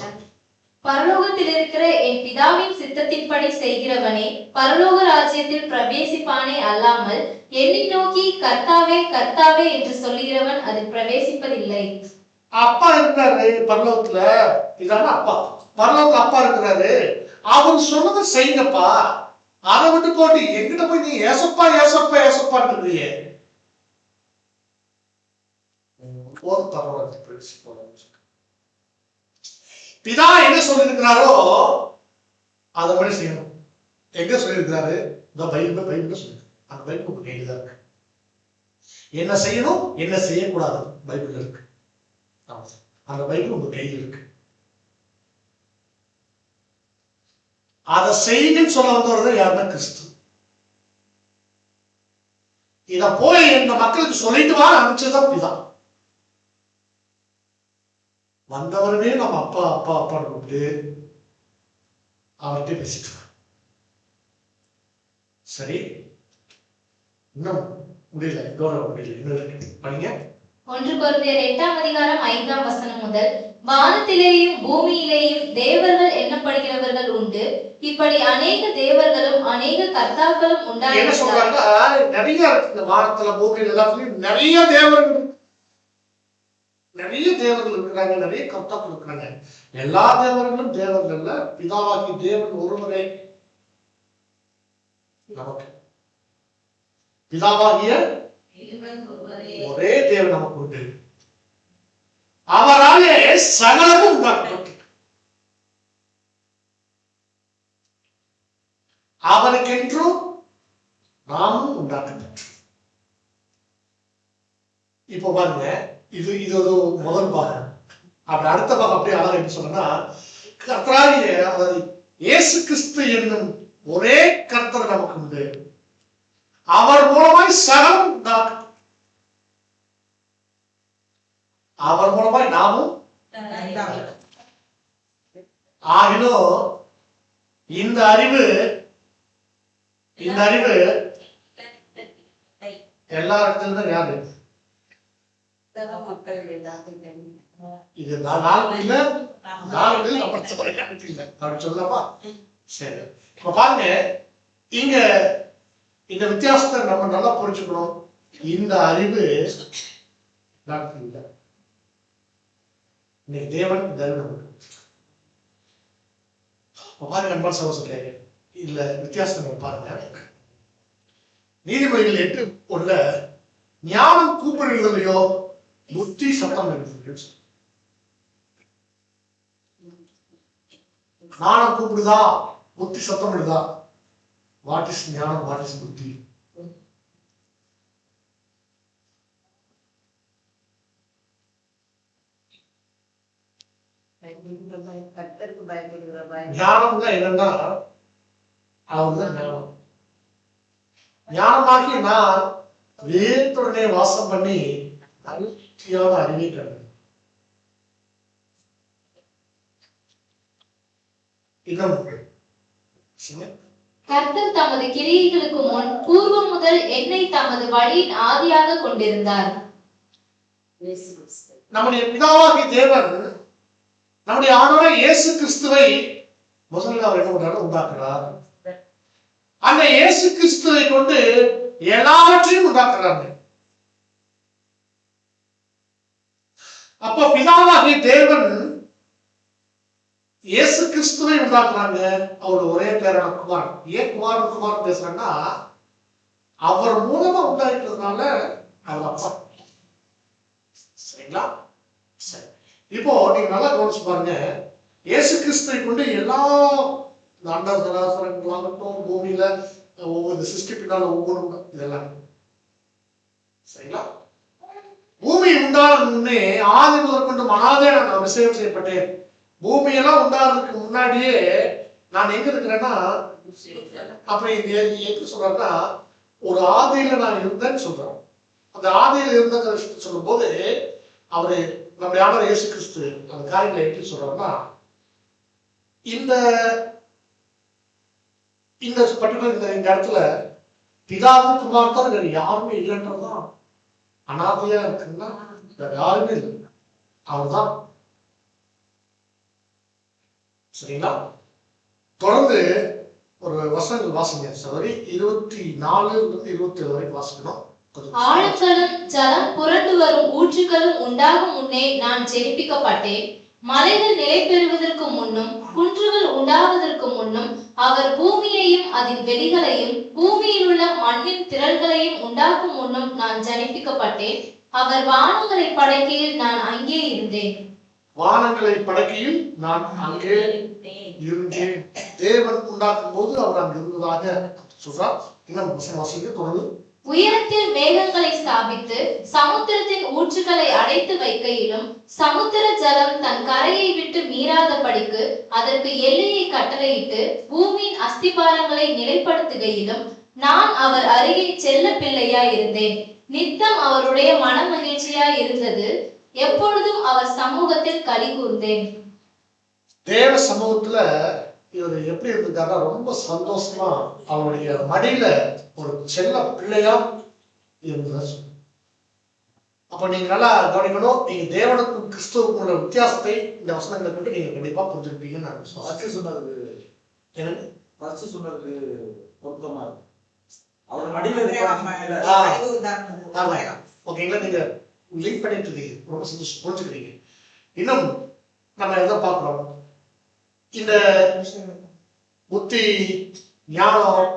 பரலோகத்தில் இருக்கிற என் பிதாவின் சித்தத்தின்படி செய்கிறவனே பரலோக ராஜ்யத்தில் பிரவேசிப்பானே அல்லாமல் என்னை நோக்கி கர்த்தாவே கர்த்தாவே என்று சொல்லுகிறவன் அதில் பிரவேசிப்பதில்லை. அப்பா இருக்கிறாரு பரலோகத்துல, இதான அப்பா. பரலோகத்துல அப்பா இருக்கிறாரு, அவர் சொன்னதை செய்யுங்கப்பா. அதை விட்டு போட்டு எங்கிட்ட போய் நீ ஏசப்பா ஏசப்பா ஏசப்பான்னு இருக்கிறீங்க. பிதா என்ன சொல்லிருக்கிறாரோ அதை மாதிரி செய்யணும். எங்க சொல்லியிருக்கிறாரு? இந்த பைபிள் சொல்லி, அந்த பைபிள் உங்க கையில தான் இருக்கு. என்ன செய்யணும் என்ன செய்யக்கூடாது பைபிள் இருக்கு. அந்த பைபிள் உங்க கையில் இருக்கு. அதை செய்யுன்னு சொல்ல வந்தவர்கள் யாருன்னா கிறிஸ்து. இத போய் இந்த மக்களுக்கு சொல்லிட்டு வா அனுப்பிச்சதான் பிதா. வந்தவரவே நம்ம அப்பா அப்பா அப்பான்னு கூப்பிட்டு அவர்கிட்ட பேசிட்டு. சரி, இன்னும் முடியல, கௌரவ முடியல. இன்னும் படிங்க. 1 கொரிந்தியர் 8:5 முதல் வானத்திலேயும் பூமியிலேயும் தேவர்கள் எண்ணப்படுகிறவர்கள் உண்டு. இப்படி அநேக தேவர்களும் அநேக கர்த்தாக்களும் உண்டாயிருக்கிறார்கள். என்ன சொல்றாங்க? நிறைய இருக்கு இந்த வானத்துல பூமியில எல்லாத்துலயும் நிறைய தேவர்கள், நிறைய தேவர்கள் இருக்கிறாங்க, நிறைய கர்த்தாக்கள் இருக்கிறாங்க. எல்லா தேவர்களும் தேவர்கள் இல்ல, பிதாவாகி தேவன் ஒருவரே நமக்கு. பிதாவாகிய ஒரே தேவன் நமக்கு உண்டு. அவராலே சகலமும் உண்டாக்கப்பட்டு அவருக்கென்றும் நாமும் உண்டாக்கப்பட்டு. இப்போ பாருங்க, இது ஒரு முதல் பாகம். அப்படி அடுத்த பாகம் அப்படியே அழகா என்ன சொன்னா, கர்த்தராகிய அதாவது இயேசு கிறிஸ்து என்னும் ஒரே கர்த்தர் நமக்கு உண்டு. அவர் மூலமாய் சகலம் உண்டாக்க, அவர் மூலமாய் நாமும். ஆகிலும் இந்த அறிவு எல்லா இடத்துல யாரு? இது அப்படி சொல்லலாமா? சரி, இப்ப பாருங்க, இங்க இந்த வித்தியாசத்தை நம்ம நல்லா புரிஞ்சுக்கணும். இந்த அறிவு இன்னைக்கு தேவன் இந்த அறிவு பாருங்க. அன்பான சகோதரர்களே, இல்ல வித்தியாசத்தை பாருங்க. நீதிமொழிகள் 8:1 ஞானம் கூப்பிடுறதையோ புத்தி சத்தம் எழுது. ஞானம் கூப்பிடுதா புத்தி சத்தம் எழுதா? வாட் இஸ் ஞானம், வாட் இஸ் புத்தி? ஞானம் தான் என்னன்னா, அவர்தான் ஞானம். ஞானமாகி நான் வேத்துடனே வாசம் பண்ணி அழுத்தியான அறிவை கண்டு. கர்த்தர் தமது கிரியைகளுக்கு முன் பூர்வம் முதல் என்னை தமது வழியின் ஆதியாக கொண்டிருந்தார். நம்முடைய பிதாவாகிய தேவன் நம்முடைய ஆண்டவராகிய இயேசு கிறிஸ்துவை முதல்ல அவர் என்ன பண்றாரு? உண்டாக்குறார். அந்த இயேசு கிறிஸ்துவை கொண்டு எல்லாவற்றையும் உண்டாக்குறாங்க. அப்ப பிதாவாகிய தேவன் இயேசு கிறிஸ்துவை உண்டாக்குறாங்க. அவரோட ஒரே பேரான குமார். ஏன் குமார் பேசுறாங்கன்னா அவர் மூலமா உண்டாக்கிறதுனால அவர் அப்பா. சரிங்களா? சரி. இப்போ நீங்க நல்லா கவனிச்சு பாருங்க. இயேசு கிறிஸ்துவை கொண்டு எல்லா அண்ட சராசரங்களாகட்டும், பூமியில ஒவ்வொரு சிருஷ்டி பின்னால ஒவ்வொன்றும் இதெல்லாம் சரிங்களா? பூமி உண்டாகும் முன்னே ஆதி முதல் கொண்டு மனாதே நான் அபிஷேகம் செய்யப்பட்டேன். பூமியெல்லாம் உண்டாகிறதுக்கு முன்னாடியே நான் எங்க இருக்கிறேன்னா, அப்படி எப்படி சொல்றாருன்னா, ஒரு ஆதியில நான் இருந்தேன்னு சொல்றேன். அந்த ஆதியில இருந்த சொல்லும் போது அவரு நம்முடைய ஆண்டவர் இயேசு கிறிஸ்து அந்த காரியங்களை எப்படி சொல்றாருன்னா, இந்த பர்டிகுலர் இந்த இடத்துல பிதாவும் குமார் தான் வேற யாருமே இல்லைன்றதுதான் அனாதையா இருக்குன்னா வேற யாருமே இல்லை, அவர்தான். சரிங்களா? தொடர்ந்து ஒரு வசனங்கள் வாசிங்க சரி. 24-27 வரைக்கும் வாசிக்கணும். ஆழங்களும் ஜலம் புரண்டு வரும் ஊற்றுகளும் உண்டாகும் முன்னே நான் ஜெனிப்பிக்கப்பட்டேன். மலைகள் நிலை பெறுவதற்கு முன்னும் குன்றுகள் உண்டாவதற்கு முன்னும் அவர் பூமியையும் அதன் வெளிகளையும் பூமியில் உள்ள மண்ணின் திரள்களையும் உண்டாக்கும் முன்னும் நான் ஜனிப்பிக்கப்பட்டேன். அவர் வானங்களை படைக்கையில் நான் அங்கே இருந்தேன். வானங்களை படைக்கையில் நான் அங்கே இருந்தேன். தேவன் உண்டாக்கும் போது அவர் அங்கு இருந்ததாக சொல்றார். இன்னும் வாசிக்க தொடர்ந்து. உயரத்தில் மேகங்களை ஸ்தாபித்து சமுத்திரத்தின் ஊற்றுகளை அடைத்து வைக்கையிலும் சமுத்திர ஜலம் தன் கரையை விட்டு மீறாதபடிக்கு அதற்கு எல்லையை கட்டளையிட்டு பூமியின் அஸ்திபாரங்களை நிலைப்படுத்துகையிலும் நான் அவர் அருகே செல்ல பிள்ளையாய் இருந்தேன். நித்தம் அவருடைய மன மகிழ்ச்சியாய் இருந்தது. எப்பொழுதும் அவர் சமூகத்தில் களி கூர்ந்தேன். தேவ சமூகத்துல இவர் எப்படி இருந்திருக்காருன்னா ரொம்ப சந்தோஷமா அவருடைய மடியில ஒரு செல்ல பிள்ளையா இருந்தது. அப்ப நீங்க நல்லா கவனிக்கணும். நீங்க தேவனுக்கும் கிறிஸ்துவுக்கும் உள்ள வித்தியாசத்தை இந்த வசனங்களை கொண்டு நீங்க கண்டிப்பா புரிஞ்சிருப்பீங்கன்னு நான் சொன்னது எனக்கு சொன்னது பொருத்தமா இருக்கு. அவர் மடியில ஓகேங்களா? நீங்க லிங்க் பண்ணிட்டு இருக்கீங்க, ரொம்ப சந்தோஷம் புரிஞ்சுக்கிறீங்க. இன்னும் நம்ம எதை பார்க்கிறோம், இந்த புத்தி ஞானம்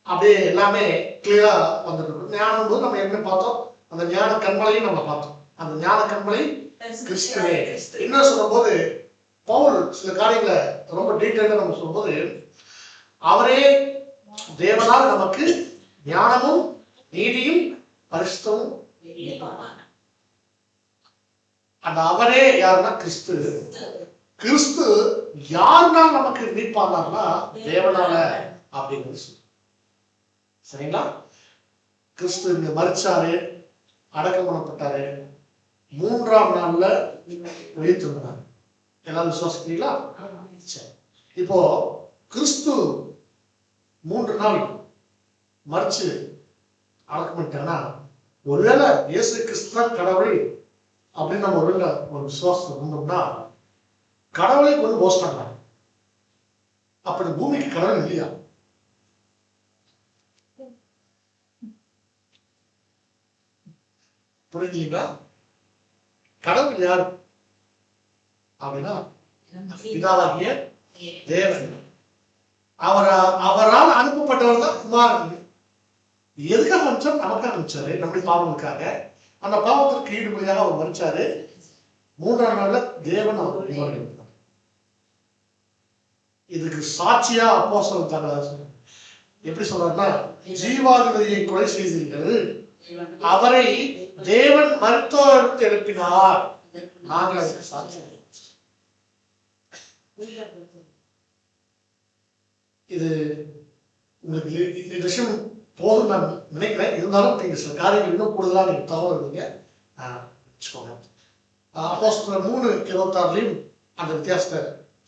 அப்படியே எல்லாமே கிளியரா வந்துட்டு ஞானம் போது நம்ம என்ன பார்த்தோம், அந்த ஞான கண்மலையும் நம்ம பார்த்தோம். அந்த ஞான கண்மலை கிறிஸ்துவே. என்ன சொல்லும் போது பவுல் சில காரியங்களை ரொம்ப டீட்டெயிலா நம்ம சொல்லும்போது, அவரே தேவனால் நமக்கு ஞானமும் நீதியும் பரிசுத்தமும், அந்த அவரே யாருன்னா கிறிஸ்து. கிறிஸ்து யாருனால் நமக்கு மீட்பார்னா தேவனால அப்படிங்கிறது. சரிங்களா? கிறிஸ்து இங்க மரிச்சாரு, அடக்கம் பண்ணப்பட்டாரு, 3ஆம் நாள்ல உயிர்த்தெழுந்தாரு. எல்லாரும் விசுவாசிக்கிறீங்களா? சரி. இப்போ கிறிஸ்து 3 நாள் மரிச்சு அடக்கம் பண்ணிட்டாங்கன்னா, ஒருவேளை இயேசு கிறிஸ்து தான் கடவுள் அப்படின்னு நம்ம ஒருவேளை ஒரு விசுவாசம் இருந்தோம்னா, கடவுளை கொண்டு போஸ்டாங்க. அப்படி பூமிக்கு கடவுள் இல்லையா? புரியுதுங்களா? கடவுள் யார் அப்படின்னா பிதாவாகிய தேவன். அவரால் அனுப்பப்பட்டவர் தான் குமாரன். எதுக்காக அனுப்பிச்சார்? நமக்காக அனுப்பிச்சாரு, நம்முடைய பாவங்களுக்காக. அந்த பாவத்திற்கு ஈடுபடியாக அவர் மறிச்சாரு. 3ஆம் நாள்ல தேவன் அவர் எடுத்தார். இதுக்கு சாட்சியா அப்போஸ்தலர் எப்படி சொல்றாருன்னா, ஜீவாதிபதியை கொலை செய்தீர்கள், அவரை தேவன் மருத்துவத்தை எழுப்பினார், நாங்கள் அதுக்கு சாட்சி. இது உங்களுக்கு இந்த விஷயம் போதும் நான் நினைக்கிறேன். இருந்தாலும் நீங்க சில காரியங்கள் இன்னும் கூடுதலா நீங்க தவறு இருந்தீங்க வச்சுக்கோங்க. அப்போஸ்தலர் 3:26 அந்த வித்தியாசத்தை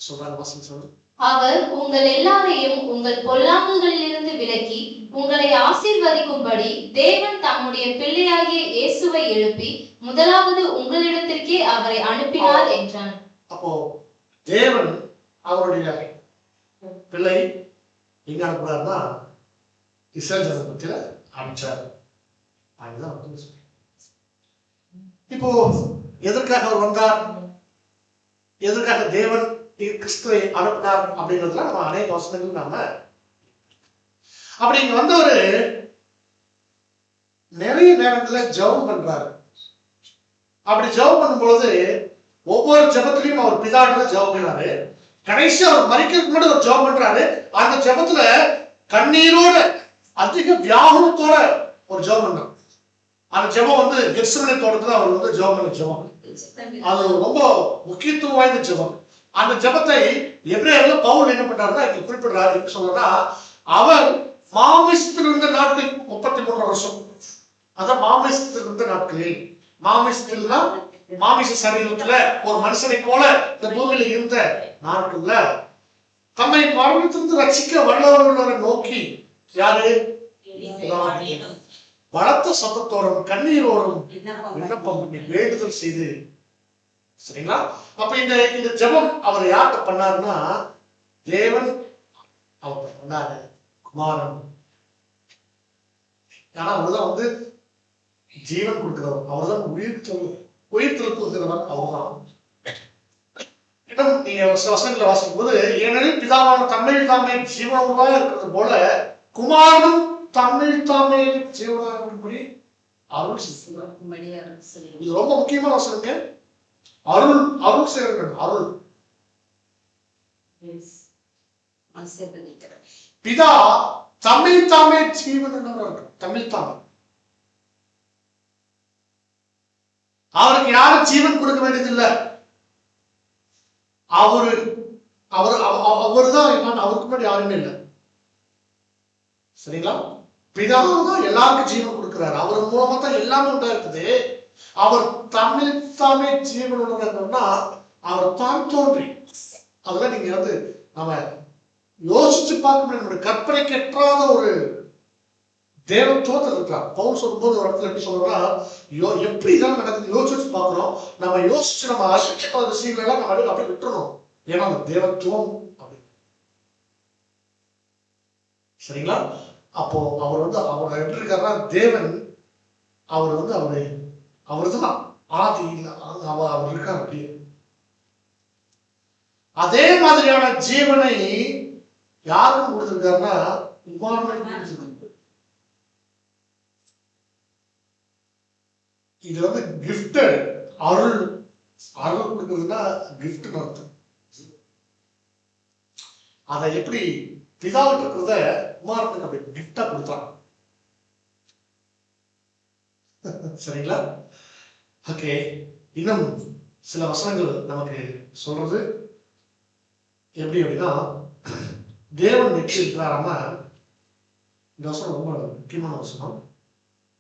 சொல்றாங்க. வாசல் சொல்லுங்க. அவர் உங்கள் எல்லாரையும் உங்கள் பொல்லாங்குகளிலிருந்து விலக்கி உங்களை ஆசீர்வதிக்கும்படி தேவன் தம்முடைய பிள்ளையாகிய இயேசுவை எழுப்பி முதலாவது உங்களிடத்திற்கே அவரை அனுப்பினார் என்றான். அப்போ தேவன் அவருடைய பிள்ளை எங்க அனுப்புறாருன்னா இஸ்ரவேல் ஜனத்தில அனுப்பிச்சார். அதுதான் வந்து இப்போ எதற்காக அவர் வந்தார், எதற்காக தேவன் கிறிஸ்துவை அனுப்பினார் அப்படிங்கிறதுல நம்ம அநேக வசனங்கள் நாம அப்படி இங்க வந்தவரு நிறைய நேரத்துல ஜெபம் பண்றாரு. அப்படி ஜெபம் பண்ணும்பொழுது ஒவ்வொரு ஜெபத்திலையும் அவர் பிதாட்ட ஜெபம் பண்ணாரு. கடைசி அவர் மரிக்கிறதுக்கு முன்னாடி ஒரு ஜெபம் பண்றாரு. அந்த ஜெபத்துல கண்ணீரோட அதிக வியாகுலத்தோட ஒரு ஜெபம் பண்றாரு. அந்த ஜெபம் வந்து கெத்செமனே தோட்டத்துல அவர் வந்து ஜெபம் பண்ண ஜெபம். அது ரொம்ப முக்கியத்துவம் வாய்ந்த ஜெபம். அந்த ஜெபத்தை எபிரேயர்ல பவுல் என்ன பண்றாருன்னா இங்க குறிப்பிடுறாரு. என்ன சொல்றா, அவர் மாமிசத்தில் இருந்த நாட்கள் 33 வருஷம். அதான் மாமிசத்தில் இருந்த நாட்களில், மாமிசத்தில்னா மாமிச சரீரத்துல ஒரு மனுஷனை போல இந்த பூமியில இருந்த நாட்கள்ல தம்மை மரணத்திலிருந்து ரட்சிக்க வல்லவர்களை நோக்கி யாரு பலத்த சத்தத்தோடும் கண்ணீரோடும் விண்ணப்பம் வேண்டுதல் செய்து. சரிங்களா? அப்ப இந்த ஜெபம் அவர் யார்கிட்ட பண்ணாருன்னா தேவன் அவர் பண்ணாரு, குமாரன். ஆனா அவர்தான் வந்து ஜீவன் கொடுக்கிறவர், அவர்தான் உயிர் திருப்புகிறவர், அவர்தான். இன்னும் நீங்க வசனங்களை வாசிக்கும் போது, ஏனெனில் பிதாவான தம்மில் தாமே ஜீவனமாக இருக்கிறது போல குமாரனும் தம்மில் தாமே ஜீவனாக இருக்கும்படி அருள் செய்கிறார். இது ரொம்ப முக்கியமான வசனங்க. அருள் அருள் செய்கிறார். அருள் பிதா தம்மில் தாமே ஜீவன், தம்மில் தாமே. அவருக்கு யாரும் ஜீவன் கொடுக்க வேண்டியதில்லை. அவருதான் அவருக்கு முன்னாடி யாருமே இல்லை. சரிங்களா? பிதாவும் தான் எல்லாருக்கும் ஜீவன் கொடுக்கிறாரு. அவர் மூலமா தான் எல்லாமே உண்டா இருக்குது. அவர் தம்மில் தாமே ஜீவன் உணர்ந்தோம்னா அவர் தான் தோன்றி. அதெல்லாம் நீங்க வந்து நம்ம யோசிச்சு பார்க்க நம்முடைய கற்பனை கெட்டாத ஒரு தேவத்துவத்தில் இருக்கிறார். பவுல் சொல்லும்போது ஒரு இடத்துல எப்படி சொல்றோம்னா, எப்படி இதெல்லாம் நடக்குது யோசிச்சு பார்க்கிறோம். நம்ம யோசிச்சு நம்ம அசைக்காத விஷயங்கள் எல்லாம் நம்ம அப்படி விட்டுறணும். ஏன்னா அந்த தேவத்துவம் அப்படி. சரிங்களா? அப்போ அவர் வந்து அவர் எப்படி இருக்காருன்னா தேவன், அவர் வந்து அவர் தான் ஆதி இல்லை, அவர் இருக்கார் அப்படியே. அதே மாதிரியான ஜீவனை யாருக்கும் கொடுத்திருக்காருன்னா இது வந்து கிஃப்டட். அருள் அருள் கொடுக்கிறதுனா கிஃப்ட் அர்த்தம். அதை எப்படி பிதாவுக்கு இருக்கிறத குமாரனுக்கு அப்படி கிஃப்டா கொடுத்தான். சரிங்களா? ஓகே, இன்னும் சில வசனங்கள் நமக்கு சொல்றது எப்படி அப்படின்னா, தேவன் வெற்றி இருக்கிறாராம. இந்த வசனம் ரொம்ப முக்கியமான வசனம்.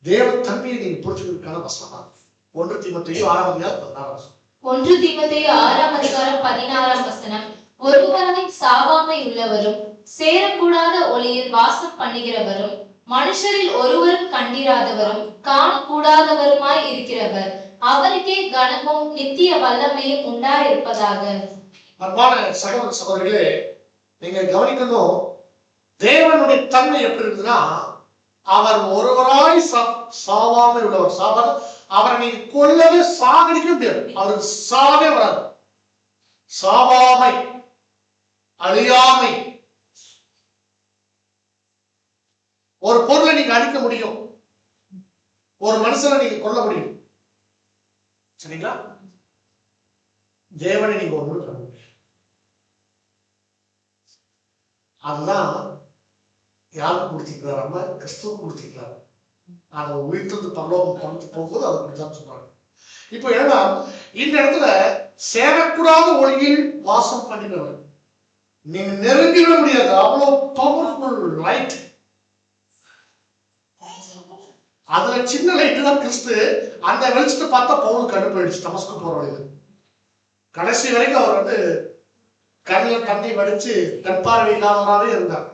தேவன் தன்மையை நீங்க புரிஞ்சுக்கிறதுக்கான வசனம் 1 தீமோத்தேயு 6:16. 1 தீமோத்தேயு 6:16 ஒருவராய் சாவாமை உள்ளவரும் சேரக்கூடாத ஒளியில் வாசம் பண்ணுகிறவரும் மனுஷரில் ஒருவரும் கண்டிராதவரும் காணக்கூடாதவருமாய் இருக்கிறவர், அவருக்கே கனமும் நித்திய வல்லமையும் உண்டாயிருப்பதாக. அன்பான சகோதர சகோதரிகளே, நீங்க கவனிக்கணும். தேவனுடைய தன்மை எப்படி இருக்குதுன்னா, அவர் ஒருவராய் சாவாமை உள்ளவர். சாவாத அவரை நீங்க கொல்லவே சாகடிக்க முடியாது. அவருக்கு சாவே வராது. சாவாமை, அழியாமை. ஒரு பொருளை நீங்க அழிக்க முடியும், ஒரு மனுஷனை நீங்க கொல்ல முடியும். சரிங்களா? தேவனை நீங்க ஒன்று பண்ண முடியும். அதுதான் யாருக்கு கொடுத்திருக்கிறார்? கிறிஸ்துவ கொடுத்திருக்கிறார். அதை உயிர்த்து பரலோகம் கொண்டு போகும்போது அதை அப்படித்தான் சொல்றாங்க. இப்போ ஏன்னா இந்த இடத்துல சேரக்கூடாத ஒளியில் வாசம் பண்ணினவர் நீங்க நெருங்கிட முடியாது. அவ்வளவு பவர்ஃபுல் லைட். அதுல சின்ன லைட் தான் கிறிஸ்து. அந்த வெளிச்சத்தை பார்த்தா பவுல் கண்டு போயிடுச்சு. தமஸ்கு போற வழியில் கடைசி வரைக்கும் அவர் வந்து கண்ணில் தண்ணி வடிச்சு கண் பார்வை இல்லாதவராகவே இருந்தார்.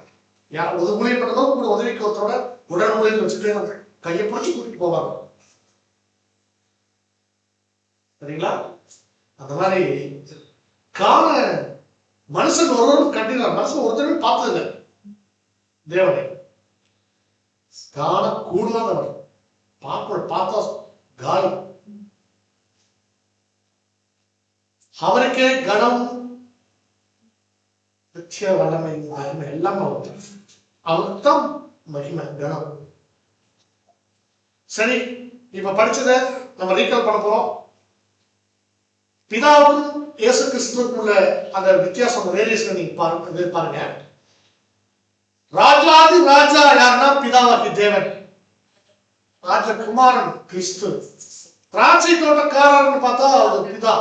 யார் உதவி பண்ணதோ கூட உதவிக்கு ஒருத்தரோட உடல் மொழியில் வச்சுட்டே இருந்தாங்க. கையை பிடிச்சி கூட்டிட்டு போவாங்க. சரிங்களா? அந்த மாதிரி காண மனுஷன் ஒருவரும் கண்டினார். மனுஷன் ஒருத்தருமே பார்த்ததில்லை தேவனை. காணக்கூடாதவர். பார்த்தா காலி. அவருக்கே கணம், நிச்சய வல்லமை, மகிமை எல்லாமே அவருக்கு தான் மகிமை, கணம். சரி, இப்ப படிச்சத நம்ம ரீகால் பண்ண போறோம். பிதாவும் இயேசு கிறிஸ்துவுக்கும் உள்ள அந்த வித்தியாசம், வேரியேஷன் நீங்க பாருங்க. ராஜாதி ராஜா யாருன்னா பிதாவாகி தேவன், ராஜகுமாரன் கிறிஸ்து. திராட்சை தோட்டக்காரர்னு பார்த்தா அது பிதா.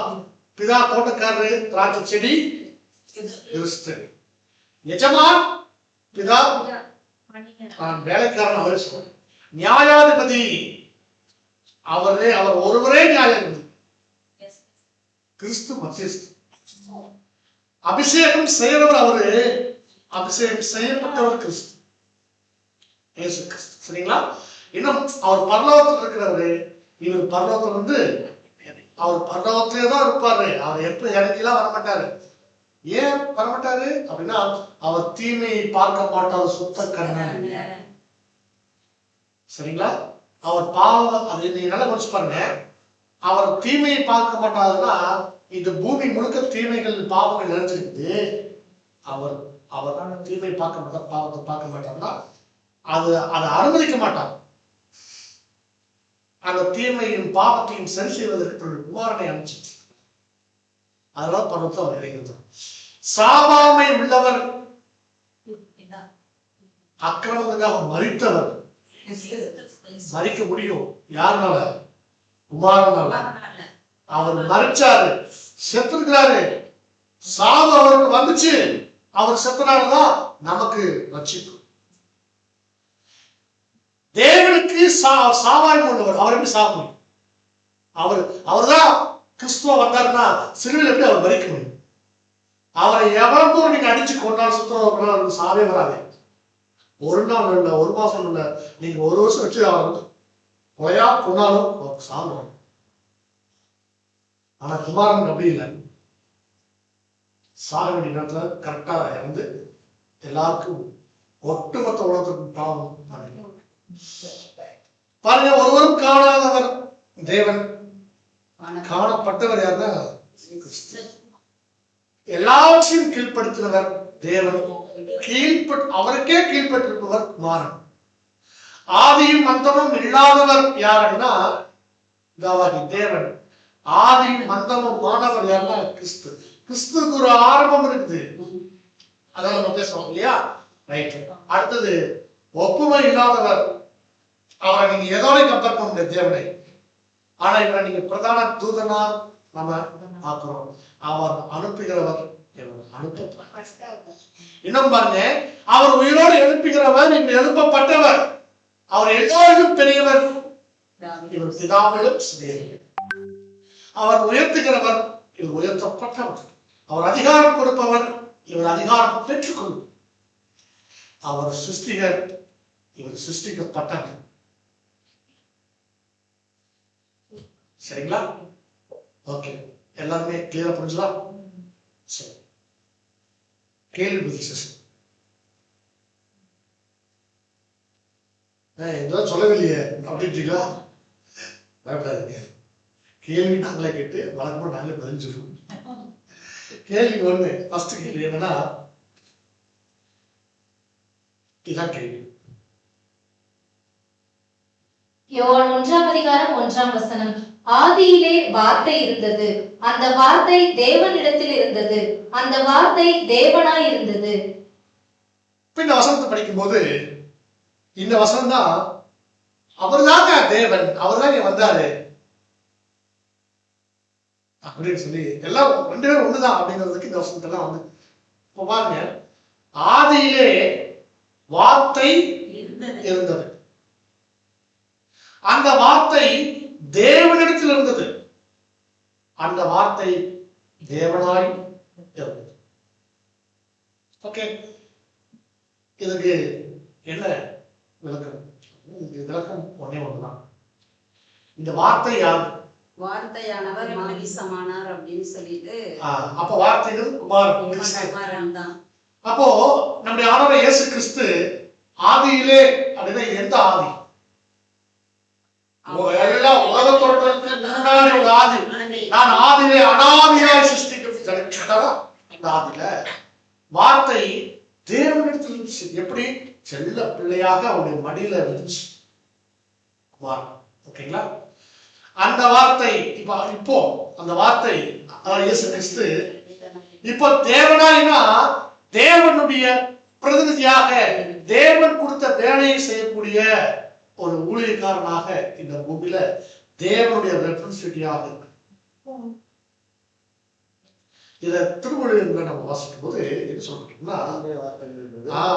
பிதா தோட்டக்காரரு, திராட்சை செடி கிறிஸ்து. எஜமான் பிதா, வேலைக்காரன் அவரே சொல்ற. நியாயாதிபதி அவரே, அவர் ஒருவரே நியாயாதிபதி கிறிஸ்து மத்தியஸ்து. அபிஷேகம் செய்யறவர் அவரு, அபிஷேகம் செய்யப்பட்டவர் கிறிஸ்து இயேசு கிறிஸ்து. சரிங்களா? இன்னும் அவர் பரலோகத்தில் இருக்கிறவரு, இவர் பரலோகத்தில் வந்து அவர் பரலோகத்திலே தான் இருப்பாரு. அவர் எப்ப இறங்கிலாம் வரமாட்டாரு. ஏன் வரமாட்டாரு அப்படின்னா, அவர் தீமையை பார்க்க மாட்டார், சுத்த கண்ணன். சரிங்களா? அவர் பாவம், அது நீங்க நல்லா கொஞ்சம் பாருங்க. அவர் தீமையை பார்க்க மாட்டாருன்னா, இந்த பூமி முழுக்க தீமைகள் பாவங்கள் நிறைஞ்சிருக்குது. அவர் அவர் தீமை பார்க்க மாட்டார், பாவத்தை பார்க்க மாட்டார்னா அதை அனுமதிக்க மாட்டார். அந்த தீமையின் பாவத்தையும் சரி செய்வதற்கு குமாரனை அமைச்சு, அதனால பணத்தை அவர் இறங்கினார். சாவாமை உள்ளவர், அக்கிரமத்துக்காக மரித்தவர். மறிக்க முடியும் யாருனால? குமாரனால. அவர் மறிச்சாரு, செத்துருக்கிறாரு. சாவு அவருக்கு வந்துச்சு, அவர் செத்தனாலதான் நமக்கு ரட்சிப்பு. தேவனுக்கு சாவாய்மை உள்ளவர். அவர் எப்படி சாக முடியும்? அவர்தான் கிறிஸ்துவ வந்தாருன்னா சிலுவையில் எப்படி அவர் மறிக்க முடியும்? அவரை எவ்வளவு நீங்க அடிச்சு கொண்டாலும் சுத்தம் சாவே வராது. ஒரு நாள் இல்லை, ஒரு மாசம் இல்லை, நீங்க ஒரு வருஷம் வச்சு அவர் வந்து கொலையா கொண்டாலும் சாப்பிடுவாங்க. ஆனா குமாரன் அப்படி இல்லை. சாக வேண்டிய நேரத்துல கரெக்டா இருந்து எல்லாருக்கும் ஒட்டுமொத்த உலகத்துக்கும் பாவம் பாருங்க. ஒருவரும் காணாதவர் தேவன், காணப்பட்டவர் யாருன்னா எல்லாவற்றையும் கீழ்ப்படுத்தினவர் தேவன், அவருக்கே கீழ்பட்டிருப்பவர் குமாரன். ஆதியும் அந்தமும் இல்லாதவர் யாருன்னா பிதாவாகி தேவன். ஆதியும் அந்தமும் மாணவர் யாருன்னா கிறிஸ்து. கிறிஸ்துக்கு ஒரு ஆரம்பம் இருக்குது, அதான் நம்ம பேசுவோம் இல்லையா? ரைட். அடுத்தது ஒப்புமை இல்லாதவர். அவரை நீங்க எதோட கம்பேர் பண்ண முடியாது தேவனை. ஆனா இவரை நீங்க பிரதான தூதனா நம்ம பார்க்கிறோம். அவர் அனுப்புகிறவர், இன்னும் பாருங்க, அவர் உயிரோடு எழுப்புகிறவர், இங்கு எழுப்பப்பட்டவர். அவர் எல்லோருக்கும் பெரியவர், இவர் பிதாவிலும் சிறியவர். அவர் உயர்த்துகிறவர், இவர் உயர்த்தப்பட்டவர். அவர் அதிகாரம் கொடுப்பவர், இவர் அதிகாரம் பெற்றுக்கொள்ளும். அவர் சிருஷ்டிகர், இவர் சிருஷ்டிக்கப்பட்டவர். சரிங்களா? ஓகே, எல்லாருமே கிளியரா புரிஞ்சலாம்? சரி, கேள்வி பதில் செஷன். இதெல்லாம் சொல்லவில்லையே அப்படின்றீங்களா? பயப்படாதீங்க, கேள்வி நாங்களே கேட்டு வழக்கமா நாங்களே பதில் சொல்லுவோம். கேள்வி ஒண்ணு, ஃபர்ஸ்ட் கேள்வி என்னன்னா, இதான் கேள்வி. யோவான் 1:1 ஆதியிலே வார்த்தை இருந்தது, அந்த வார்த்தை தேவனிடத்தில் இருந்தது, அந்த வார்த்தை தேவனாய் இருந்தது. இந்த வசனத்தை படிக்கும் போது இந்த வசனம் தான், அவர்தாங்க தேவன், அவர்தான் வந்தாரு அப்படின்னு சொல்லி எல்லாம் ரெண்டு பேரும் ஒண்ணுதான் அப்படிங்கிறதுக்கு இந்த வசனத்தெல்லாம் வந்து இப்போ பாருங்க. ஆதியிலே வார்த்தை இருந்தது, அந்த வார்த்தை தேவனிடத்தில் இருந்தது, அந்த வார்த்தை தேவனாய் இருந்தது. ஓகே, இதுக்கு என்ன விளக்கம்? விளக்கம் ஒன்னே ஒண்ணுதான். இந்த வார்த்தை யார்? வார்த்தையானவர் மாமிசமானார் அப்படின்னு சொல்லிட்டு, அப்ப வார்த்தைகள் குமாரன் தான். தான். அப்போ நம்முடைய ஆண்டவர் இயேசு கிறிஸ்து ஆதியிலே அப்படின்னா எந்த ஆதி? எல்லாம் உலக தோற்றத்துக்கு முன்னாடி ஒரு ஆதி. நான் ஆதியிலே அனாதியாய் சிருஷ்டிக்கப்பட்டதா அந்த ஆதியில வார்த்தை தேவனிடத்தில் இருந்துச்சு. எப்படி? செல்ல பிள்ளையாக அவருடைய மடியில இருந்துச்சு. ஓகேங்களா? அந்த வார்த்தை இப்போ அந்த வார்த்தை இயேசு கிறிஸ்து இப்போ தேவனாயினா தேவனுடைய பிரதிநிதியாக தேவன் கொடுத்த வேலையை செய்யக்கூடிய ஒரு ஊழியக்காரனாக இந்த பூமியில தேவனுடைய ரெப்ரசன்டேட்டிவாக இருக்கு. இத திருமொழியில நம்ம வாசிக்கும் போது என்ன சொல்றோம்னா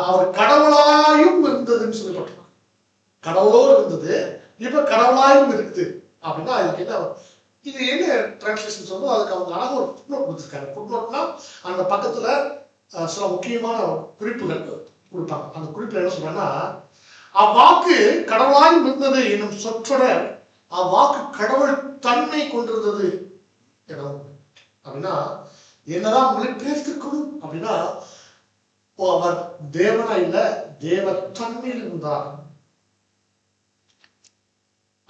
அவர் கடவுளாயும் இருந்ததுன்னு சொல்லப்பட்டிருக்காங்க. கடவுளோடு இருந்தது, இப்ப கடவுளாயும் இருக்குது அப்படின்னா அதுக்கு என்ன இது என்ன டிரான்ஸ்லேஷன் சொல்றோம்? அதுக்கு அவங்க அழகாக ஒரு ஃபுட்நோட் கொடுத்துருக்காங்க. ஃபுட்நோட்னா அந்த பக்கத்துல சில முக்கியமான குறிப்புகள் கொடுப்பாங்க. அந்த குறிப்புல என்ன சொல்றேன்னா, அவ்வாக்கு கடவுளாயும் இருந்தது என்னும் சொற்றொடர் அவ்வாக்கு கடவுள் தன்மை கொண்டிருந்தது அப்படின்னா என்னதான் மொழிபெயர்த்திருக்கணும் அப்படின்னா அவர் தேவனா இல்ல, தேவ தன்மையில் இருந்தார்.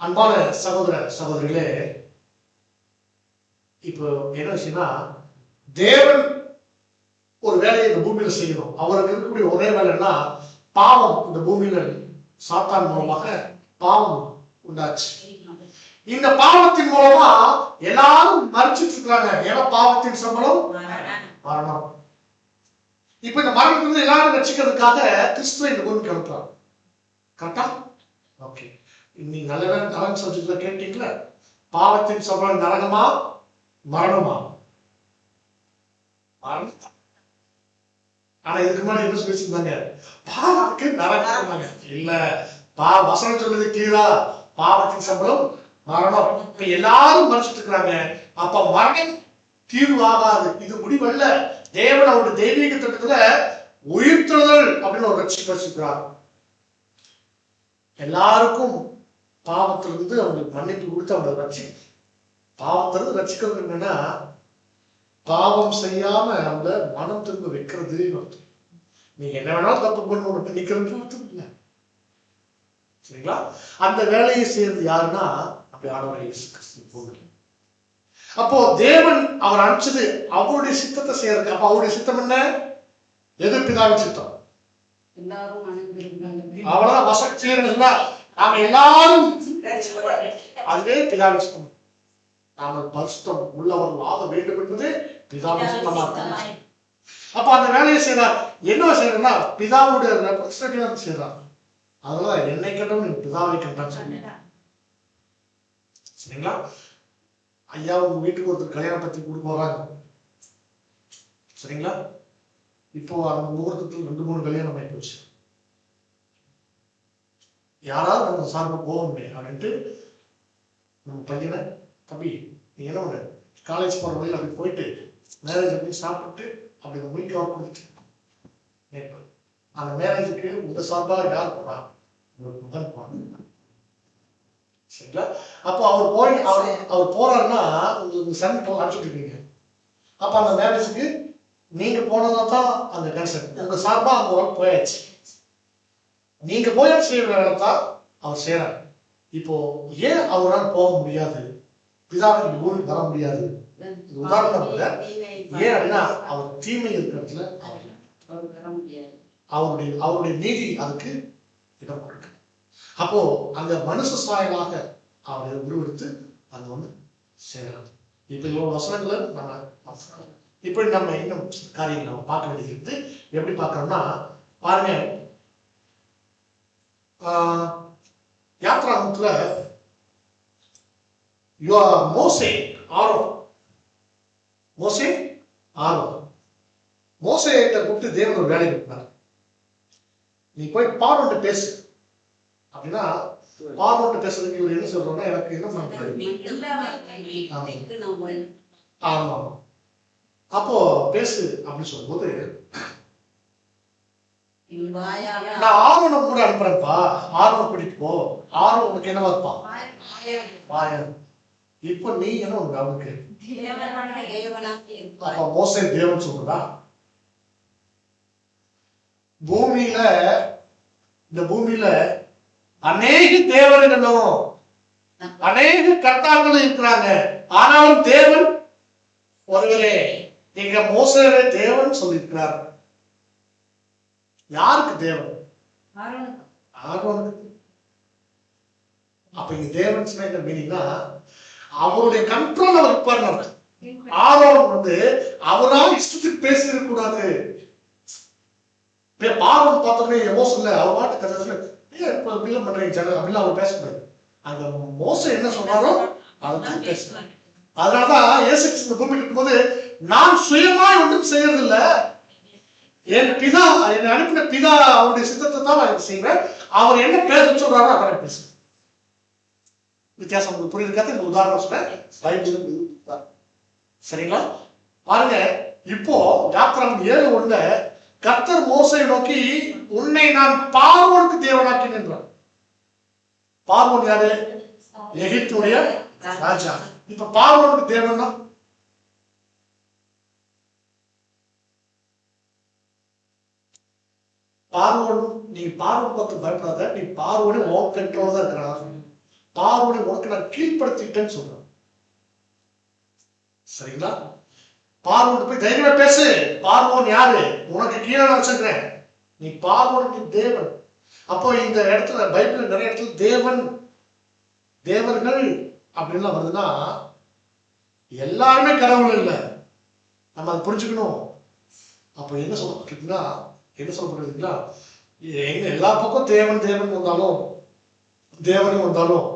அன்பான சகோதர சகோதரிகளே, இப்போ என்ன விஷயம்னா தேவன் ஒரு வேலையை இந்த பூமியில செய்யணும். அவருக்கு இருக்கக்கூடிய ஒரே வேலைன்னா பாவம் இந்த பூமியில சாத்தான் மூலமாக பாவம் உண்டாச்சு. இந்த பாவத்தின் மூலமா எல்லாரும் மறிச்சிட்டு இருக்காங்க. ஏன்னா பாவத்தின் சம்பளம் மரணம். இப்ப இந்த மரணத்திலிருந்து எல்லாரும் ரட்சிக்கிறதுக்காக கிறிஸ்துவை இந்த பூமிக்கு அனுப்புறாங்க. கரெக்டா? ஓகே. நீங்க நல்ல நலன் சப்ஜெக்ட்ல கேட்டீங்களா? பாவத்தின் சம்பளம் நரகமா மரணமா? மரணம். ஆனா இதுக்கு முன்னாடி என்ன சொல்லி வச்சிருந்தாங்க? பாவத்துக்கு நரகம் இல்ல, வசனம் சொல்றது கீழா பாவத்தின் சம்பளம் மரணம். இப்ப எல்லாரும் மறைச்சிட்டு இருக்கிறாங்க. அப்ப மரணம் தீர்வாகாது, இது முடிவல்ல. தேவன் அவருடைய தெய்வீக திட்டத்துல உயிர்த்தெழுதல் அப்படின்னு ஒரு ரட்சிப்பு வச்சிருக்கிறார். எல்லாருக்கும் பாவத்திலிருந்து அவங்களுக்கு மன்னிப்பு கொடுத்து அவங்க ரட்சி பாவத்திலிருந்து ரட்சிக்கிறது என்னன்னா பாவம் செய்யாம அவங்க மனம் திரும்ப வைக்கிறது. நீங்க என்ன வேணாலும் தப்பு பண்ண நிக்கிறது அர்த்தம் இல்லை. சரிங்களா? அந்த வேலையை செய்யறது யாருன்னா அப்படி ஆண்டவர் இயேசு கிறிஸ்து. அப்போ தேவன் அவர் அனுப்பிச்சது அவருடைய சித்தத்தை செய்யறதுக்கு. அப்ப அவருடைய சித்தம் என்ன? எது? பிதாவின் சித்தம். அவ்வளவுதான். வசக்தி நாம எல்லாரும் அதுவே பிதாவின் சித்தம். நாம பரிசுத்தம் உள்ளவர்கள் ஆக வேண்டும் என்பது பிதாவின் சித்தமா இருக்கு. அப்ப அந்த வேலையை செய்யறார். என்ன செய்யறா? பிதாவுடைய ரெப்ரசன்டேட்டிவ் செய்யறார். அதனால என்னை கண்டவன் பிதாவை கண்டான் சொன்னீங்க. சரிங்களா? ஐயா உங்க வீட்டுக்கு ஒருத்தர் கல்யாணம் பத்தி கொடுக்க போறாங்க. சரிங்களா? இப்போ அந்த முகூர்த்தத்தில் 2-3 கல்யாணம் ஆகி போச்சு. யாராவது நம்ம சார்பு போகணுமே அப்படின்ட்டு நம்ம பையனை, தம்பி நீ என்ன பண்ண, காலேஜ் போற வழியில் அப்படி போயிட்டு மேரேஜ் அப்படி சாப்பிட்டு அப்படி முடிக்க கொடுத்துட்டு அந்த மேரேஜுக்கு உங்க சார்பா யார் போனா? மகன் போனாங்க. சரிங்களா? அப்போ அவர் போறாருன்னா உங்களுக்கு சன் அனுப்பிச்சுட்டு இருக்கீங்க. அப்ப அந்த மேரேஜுக்கு நீங்க போனதா தான் அந்த கன்செப்ட். உங்க சார்பா அந்த ஒரு போயாச்சு. நீங்க போய் செய்யற வேலை தான் அவர் செய்யறாரு. இப்போ ஏன் அவரால் போக முடியாது? பிதாவின் பூமி வர முடியாது. உதாரணம் ஏன் அப்படின்னா அவர் தீமை இருக்கிறதுல அவருடைய நீதி அதுக்கு இடம் கொடுக்க. அப்போ அந்த மனுஷ சாயலாக அவரை உருவெடுத்து அது செய்யலாம். இப்ப இவ்வளவு வசனங்களை நம்ம இப்படி நம்ம இன்னும் காரியங்கள் நம்ம பார்க்க வேண்டியது. எப்படி பார்க்கறோம்னா பாருங்க, யாத்ராகமத்துல மோசே மோசேட்ட கூப்பிட்டு தேவன் ஒரு வேலை கொடுத்தார். நீ போய் பார்வோன்ட்ட பேசு அப்படின்னா பார்வோன்ட்ட பேசுறதுக்கு இவர் என்ன சொல்றோம்னா எனக்கு என்ன ஆமா அப்போ பேசு அப்படின்னு சொல்லும்போது நான் ஆர்வனை கூட அனுப்புறேன்ப்பா, ஆர்வனை கூட்டிட்டு போ, ஆர்வம் உனக்கு என்னவா இருப்பான்? வாயன். இப்ப நீ என்ன உனக்கு அவனுக்கு அப்ப மோசே தேவன் சொல்றதா? பூமியில இந்த பூமியில அநேக தேவர்களும் அநேக கர்த்தாக்களும் இருக்கிறாங்க. ஆனாலும் தேவன் ஒருவரே. நீங்க மோசேவே தேவன் சொல்லியிருக்கிறார். யாருக்கு தேவன்? ஆரோனுக்கு. அப்ப இங்க தேவன் சொன்ன மீனிங்னா அவருடைய கண்ட்ரோல் அவர் இருப்பார். ஆரோன் வந்து அவரால் இஷ்டத்துக்கு பேசிருக்க கூடாது. பார்வன் பார்த்தோன்னே மோசம்ல அவர் பாட்டு கதை பிள்ளை பண்றீங்க ஜனம் அப்படிலாம் அவர் பேசக்கூடாது. அந்த மோசம் என்ன சொன்னாரோ அதை பேசுறாங்க. அதனாலதான் இயேசு கிறிஸ்து பூமிக்கு இருக்கும்போது நான் சுயமா ஒன்றும் செய்யறதில்ல, என் பிதா என்னை அனுப்பின பிதா அவருடைய சித்தத்தை தான் நான் செய்வேன். அவர் என்ன பேச சொல்றாரோ அதை பேசுறேன். வித்தியாசம் உங்களுக்கு புரியுதுக்காக இந்த உதாரணம் சொன்னேன். பைபிள் சரிங்களா? பாருங்க, இப்போ யாத்திராம் 7:1 கர்த்தர் மோசையை நோக்கி உன்னை நான் பார்வோனுக்கு தேவனாக்கினேன். பார்வோன் யாரு? எகிப்துடைய ராஜா. இப்ப பார்வோனுக்கு தேவன் தான் பார்வோன். நீ பார்வோன் பார்த்து பயப்படாத, நீ பார்வோனே உன் கண்ட்ரோல் தான் இருக்கிறான். பார்வோனை உனக்கு நான் கீழ்படுத்திட்டேன்னு சொல்றேன். சரிங்களா? பார்வோன் போய் தைரியமா பேசு. பார்வோன் யாரு? உனக்கு கீழே வச்சிருக்கிறேன், நீ பார்வோனுக்கு தேவன். அப்போ இந்த இடத்துல பைபிள் நிறைய இடத்துல தேவன் தேவர்கள் அப்படின்லாம் வருதுன்னா எல்லாருமே கடவுள் இல்லை, நம்ம அதை புரிஞ்சுக்கணும். அப்போ என்ன சொல்லப்பட்டிருக்குன்னா என்ன சொல்லப்பட்டிருக்குன்னா எங்க எல்லா பக்கம் தேவன் தேவன் வந்தாலும் தேவனும் வந்தாலும்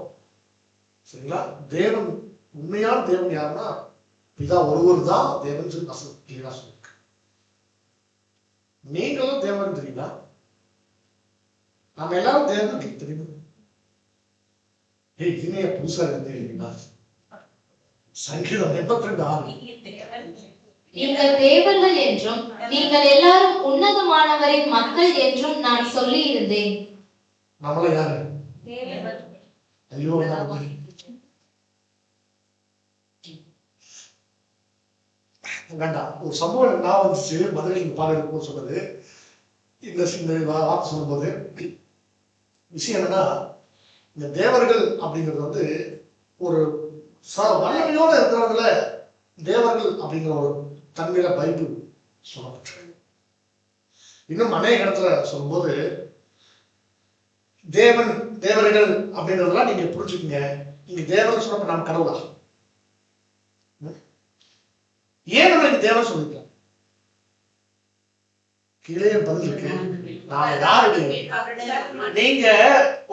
சரிங்களா, தேவன் உண்மையான தேவன் யாருன்னா பிதா ஒருவர் தான் தேவன் சொல்லி கிளியரா சொல்லிருக்கு. நீங்களும் தேவன் தெரியுங்களா? நம்ம எல்லாரும் தேவன் தெரியுமா? இனிய புதுசா இருந்தீங்களா? சங்கீதம் 82:6 நீங்கள் தேவர்கள் என்றும் நீங்கள் எல்லாரும் உன்னதமானவரின் மக்கள் என்றும் நான் சொல்லி இருந்தேன். நம்மள யாரு? ஐயோ, வேண்டாம். ஒரு சம்பவம் நான் வந்துச்சு மதுரையில் பாடலுக்கு சொன்னது. இந்த வார்த்தை சொல்லும்போது விஷயம் என்னன்னா, இந்த தேவர்கள் அப்படிங்கிறது வந்து ஒரு வல்லமையோட இருக்கிறவங்கள தேவர்கள் அப்படிங்கிற ஒரு தன்மையில பைபிள் சொல்லப்பட்டிருக்கு. இன்னும் அநேக இடத்துல சொல்லும்போது தேவன் தேவர்கள் அப்படிங்கிறதெல்லாம் நீங்க புரிஞ்சுக்கீங்க. நீங்க தேவன் சொன்னப்ப நாம் கடவுளா? ஏன் நம்ம தேவன் சொல்லிக்கலாம்? கீழே பதில் இருக்கு. நான் யாருக்கு? நீங்க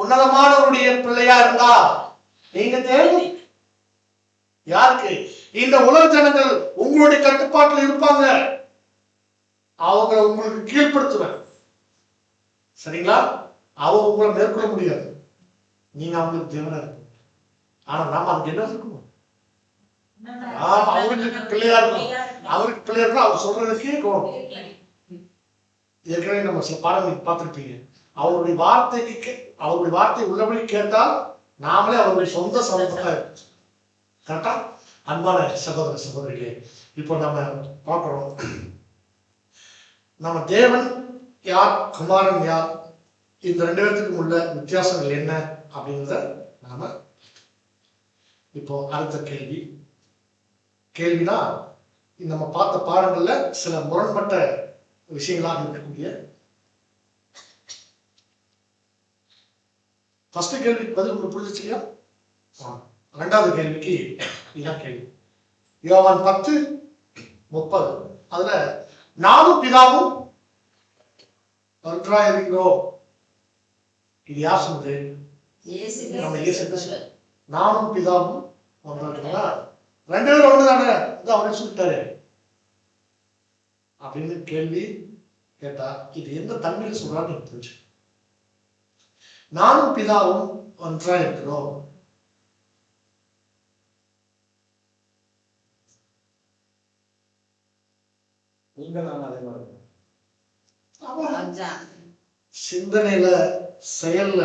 உன்னதமானவருடைய பிள்ளையா இருந்தா நீங்க தேவன். யாருக்கு? இந்த உலக ஜனங்கள் உங்களுடைய கட்டுப்பாட்டில் இருப்பாங்க, அவங்க உங்களுக்கு கீழ்படுத்துவேன். சரிங்களா? அவங்க உங்களை மேற்கொள்ள முடியாது, நீங்க அவங்களுக்கு தேவனா இருக்கும். ஆனா நாம அதுக்கு என்ன இருக்கணும்? அவருக்கு பிள்ளையா இருக்கணும். அவருக்கு பிள்ளையா இருக்கணும். அவர் சொல்றதுக்கே கோணும். ஏற்கனவே நம்ம சில பாடங்கள் பார்த்திருப்பீங்க. அவருடைய வார்த்தை உள்ளபடி கேட்டால் நாமளே அவருடைய சொந்த சமூகத்தா இருக்கு. கரெக்டா? அன்பான சகோதர சகோதரிகளே, இப்போ நம்ம பார்க்கிறோம், நம்ம தேவன் யார், குமாரன் யார், இந்த ரெண்டு பேர்த்துக்கும் உள்ள வித்தியாசங்கள் என்ன அப்படிங்கிறத நாம இப்போ அடுத்த கேள்வினா நம்ம பார்த்த பாடங்கள்ல சில முரண்பட்ட விஷயங்களாக இருக்கக்கூடிய ஃபர்ஸ்ட் கேள்விக்கு பதில் உங்களுக்கு புரிஞ்சிச்சு இல்லையா? ரெண்டாவது கேள்விக்கு இதான் கேள்வி. யோவான் 10:30 அதுல நானும் பிதாவும் ஒன்றாய் இருக்கிறோம். இது யார் சொன்னது? நம்ம இயேசு கிறிஸ்து. நானும் பிதாவும் ஒன்றா இருக்கா? ரெண்டு பேரும் ஒண்ணுதானே அவரே சொல்லிட்டாரு அப்படின்னு கேள்வி கேட்டா இது எந்த தன்மையில சொல்றான்னு எனக்கு தெரிஞ்சு. நானும் பிதாவும் ஒன்றா இருக்கிறோம். சிந்தனையில செயல்ல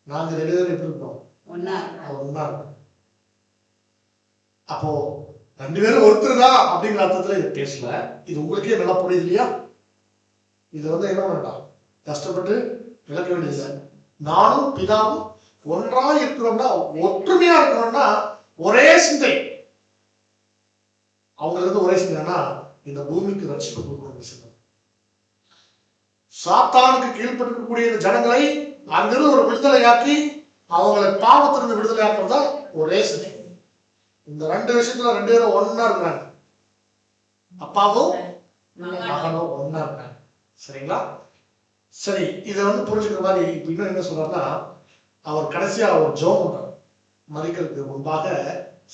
நாங்க ரெண்டு பேரும் எப்படி இருக்கோம்? ஒன்னா. அப்போ ரெண்டு பேரும் ஒருத்தர் தான் அப்படிங்கிற அர்த்தத்துல இது பேசல. இது உங்களுக்கே நல்லா புரியுது இல்லையா? இது வந்து என்ன வேண்டாம், கஷ்டப்பட்டு விளக்க வேண்டியதில்லை. நானும் பிதாவும் ஒன்றா இருக்கிறோம்னா, ஒற்றுமையா இருக்கிறோம்னா ஒரே சிந்தை. அவங்களுக்கு ஒரே சிந்தைன்னா இந்த பூமிக்கு ரட்சிப்பு கொடுக்கணும் சிந்தை. சாத்தானுக்கு கீழ்பட்டிருக்கக்கூடிய இந்த ஜனங்களை அங்கிருந்து ஒரு விடுதலையாக்கி அவங்களை பாவத்திலிருந்து விடுதலையாக்குறதா ஒரே சிந்தை. இந்த ரெண்டு விஷயத்துல ரெண்டு பேரும் ஒன்னா இருக்காங்க. அப்பாவும் மகனும் ஒன்னா இருக்காங்க. சரிங்களா? சரி, இதை புரிஞ்சுக்கிற மாதிரி இப்ப இன்னும் என்ன சொல்றாருன்னா, அவர் கடைசியா ஒரு ஜெபம் பண்றார். மறிக்கிறதுக்கு முன்பாக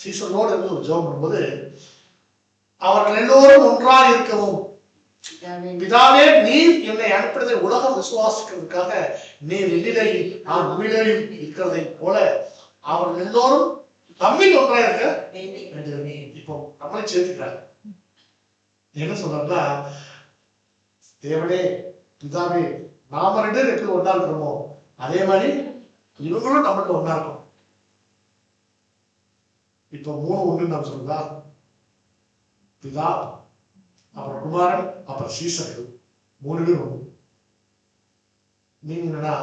சீசனோடு இருந்து ஒரு ஜெபம் பண்ணும்போது, அவர்கள் எல்லோரும் ஒன்றாக இருக்கவும், பிதாவே நீர் என்னை அனுப்பினதை உலகம் விசுவாசிக்கிறதுக்காக நீர் என்னிலேயும் நான் உண்மையிலேயும் இருக்கிறதை போல அவர்கள் எல்லோரும் தம்மில் ஒன்றாக இருக்க வேண்டும். இப்போ நம்மளை சேர்த்துக்கிறார். என்ன சொல்றாருன்னா, தேவனே பிதாவே நாம ரெண்டு எப்படி ஒன்னா இருக்கிறோமோ அதே மாதிரி இவங்களும் நம்மளுக்கு ஒன்னா இருக்கும். இப்ப 3 ஒண்ணு நான் சொல்றா, பிதா, அப்புறம் குமாரன், அப்புறம் சீசர்கள் 3 பேர் ஒண்ணு. நீங்க என்னன்னா,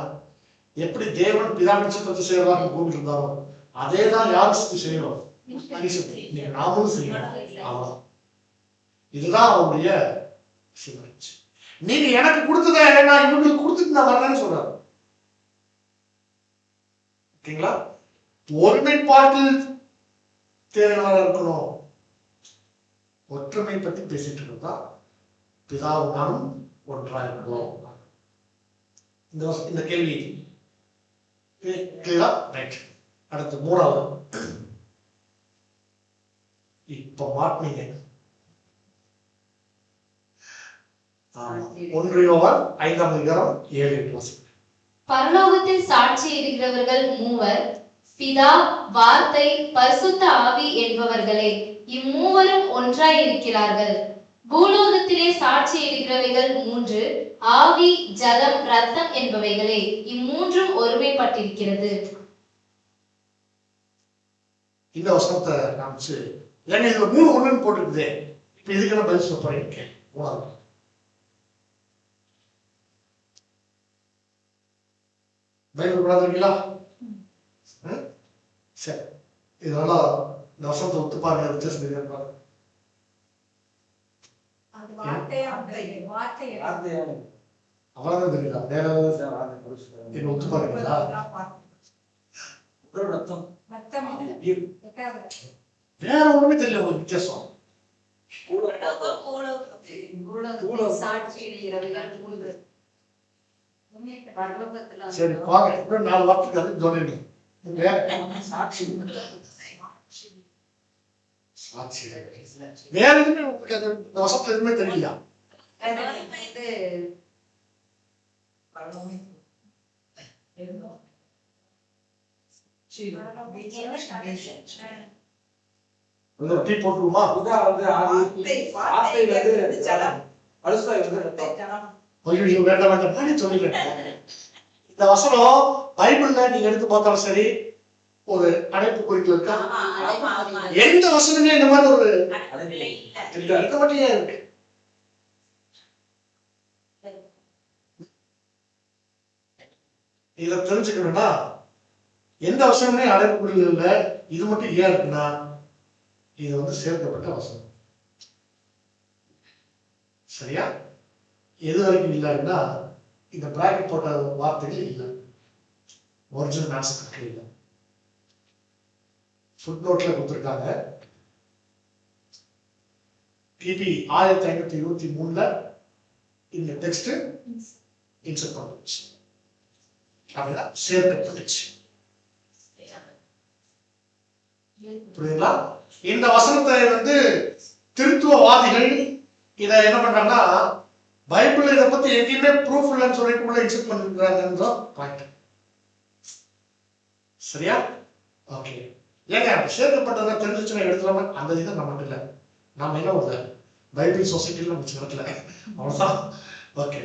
எப்படி தேவன் பிதாவின் சித்தத்தை செய்யறாங்க பூமியில் இருந்தாலும் அதே தான் யார் சித்தத்தை செய்யணும், நீங்க நாமளும் செய்யணும். அவ்வளவுதான். இதுதான் அவருடைய சிந்தனை. நீங்க எனக்கு கொடுத்ததை நான் இவங்களுக்கு கொடுத்துட்டு நான் வரலன்னு சொல்றாரு. ஓகேங்களா? ஒருமைப்பாட்டில் தேவையாக இருக்கணும். ஒற்றுமை பத்தி பேசிட்டு இருந்தா பிதாவும் நானும் ஒன்றா இருக்கணும். இந்த கேள்வி கிளியரா? ரைட். அடுத்து 3வது. இப்ப மாட்டினீங்க. 1 யோவான் 5ஆம் அதிகாரம் 7-8. பரலோகத்தில் சாட்சியிடுகிறவர்கள் 3, பிதா, வார்த்தை, பரிசுத்த ஆவி என்பவர்களே. இம்மூவரும் ஒன்றாய் இருக்கிறார்கள். பூலோகத்திலே சாட்சியிடுகிறவைகள் 3, ஆவி, ஜலம், ரத்தம் என்பவைகளே. இம்மூன்றும் ஒருமைப்பட்டிருக்கிறது. இந்த வசனத்தை காமிச்சு ஏன்னா இதுல 3 ஒண்ணுன்னு போட்டுருக்குதே. இப்ப இதுக்கு நான் பதில் சொல்ல போறேன். 3வது பைபிள் படாதீங்களா? சரி, இதனால இந்த வசனத்தை ஒத்து பாருங்க. வித்தியாசம் தெரியாது. அவ்வளவுதான் தெரியுதா? வேற ஒத்து பாருங்களா? வேற ஒண்ணுமே தெரியல உங்களுக்கு வித்தியாசம். சரி பாருங்க, இன்னும் 4 வார்த்தைக்கு அது சொல்லிடுங்க. சாட்சி வேற எதுவுமே உங்களுக்கு அந்த வசத்துல எதுவுமே தெரியலையா? டீ போட்டுருமா? ஐயோ வேண்டாம் வேண்டாம் நானே சொல்லிடுறேன். இந்த வசனம் பைபிள்ல நீங்க எடுத்து பார்த்தாலும் சரி ஒரு அடைப்பு குறிக்கல இருக்கா? எந்த வசனமே இந்த மாதிரி ஒரு இது மட்டும் ஏன் இருக்கு? இத தெரிஞ்சுக்கணும்னா எந்த வசனமே அடைப்பு குறிக்கல இல்ல, இது மட்டும் ஏன் இருக்குன்னா இது சேர்க்கப்பட்ட வசனம். சரியா? எது வரைக்கும் இல்லைன்னா இந்த பிராக்கெட் போட்ட வார்த்தைகள் இல்லை, ஒரிஜினல் மேன்ஸ்கிரிப்ட்ல இல்லை. ஃபுட் நோட்ல கொடுத்துருக்காங்க. கிபி 1523ல இந்த டெக்ஸ்ட் இன்சர்ட் பண்ணுச்சு, அப்படின்னா சேர்க்கப்பட்டுச்சு. புரியுதுங்களா? இந்த வசனத்தை திருத்துவவாதிகள் இதை என்ன பண்றாங்கன்னா பைபிள் இதை பத்தி எங்கேயுமே ப்ரூஃப் இல்லைன்னு சொல்லிட்டு உள்ள இன்சர்ட் பண்ணிருக்காங்க. சரியா? ஓகே. ஏங்க சேர்க்கப்பட்டதை தெரிஞ்சுச்சுன்னா எடுத்துலாம அந்த இதை நமக்கு இல்லை. நம்ம என்ன ஒரு பைபிள் சொசைட்டில நம்ம நடக்கல, அவ்வளவுதான். ஓகே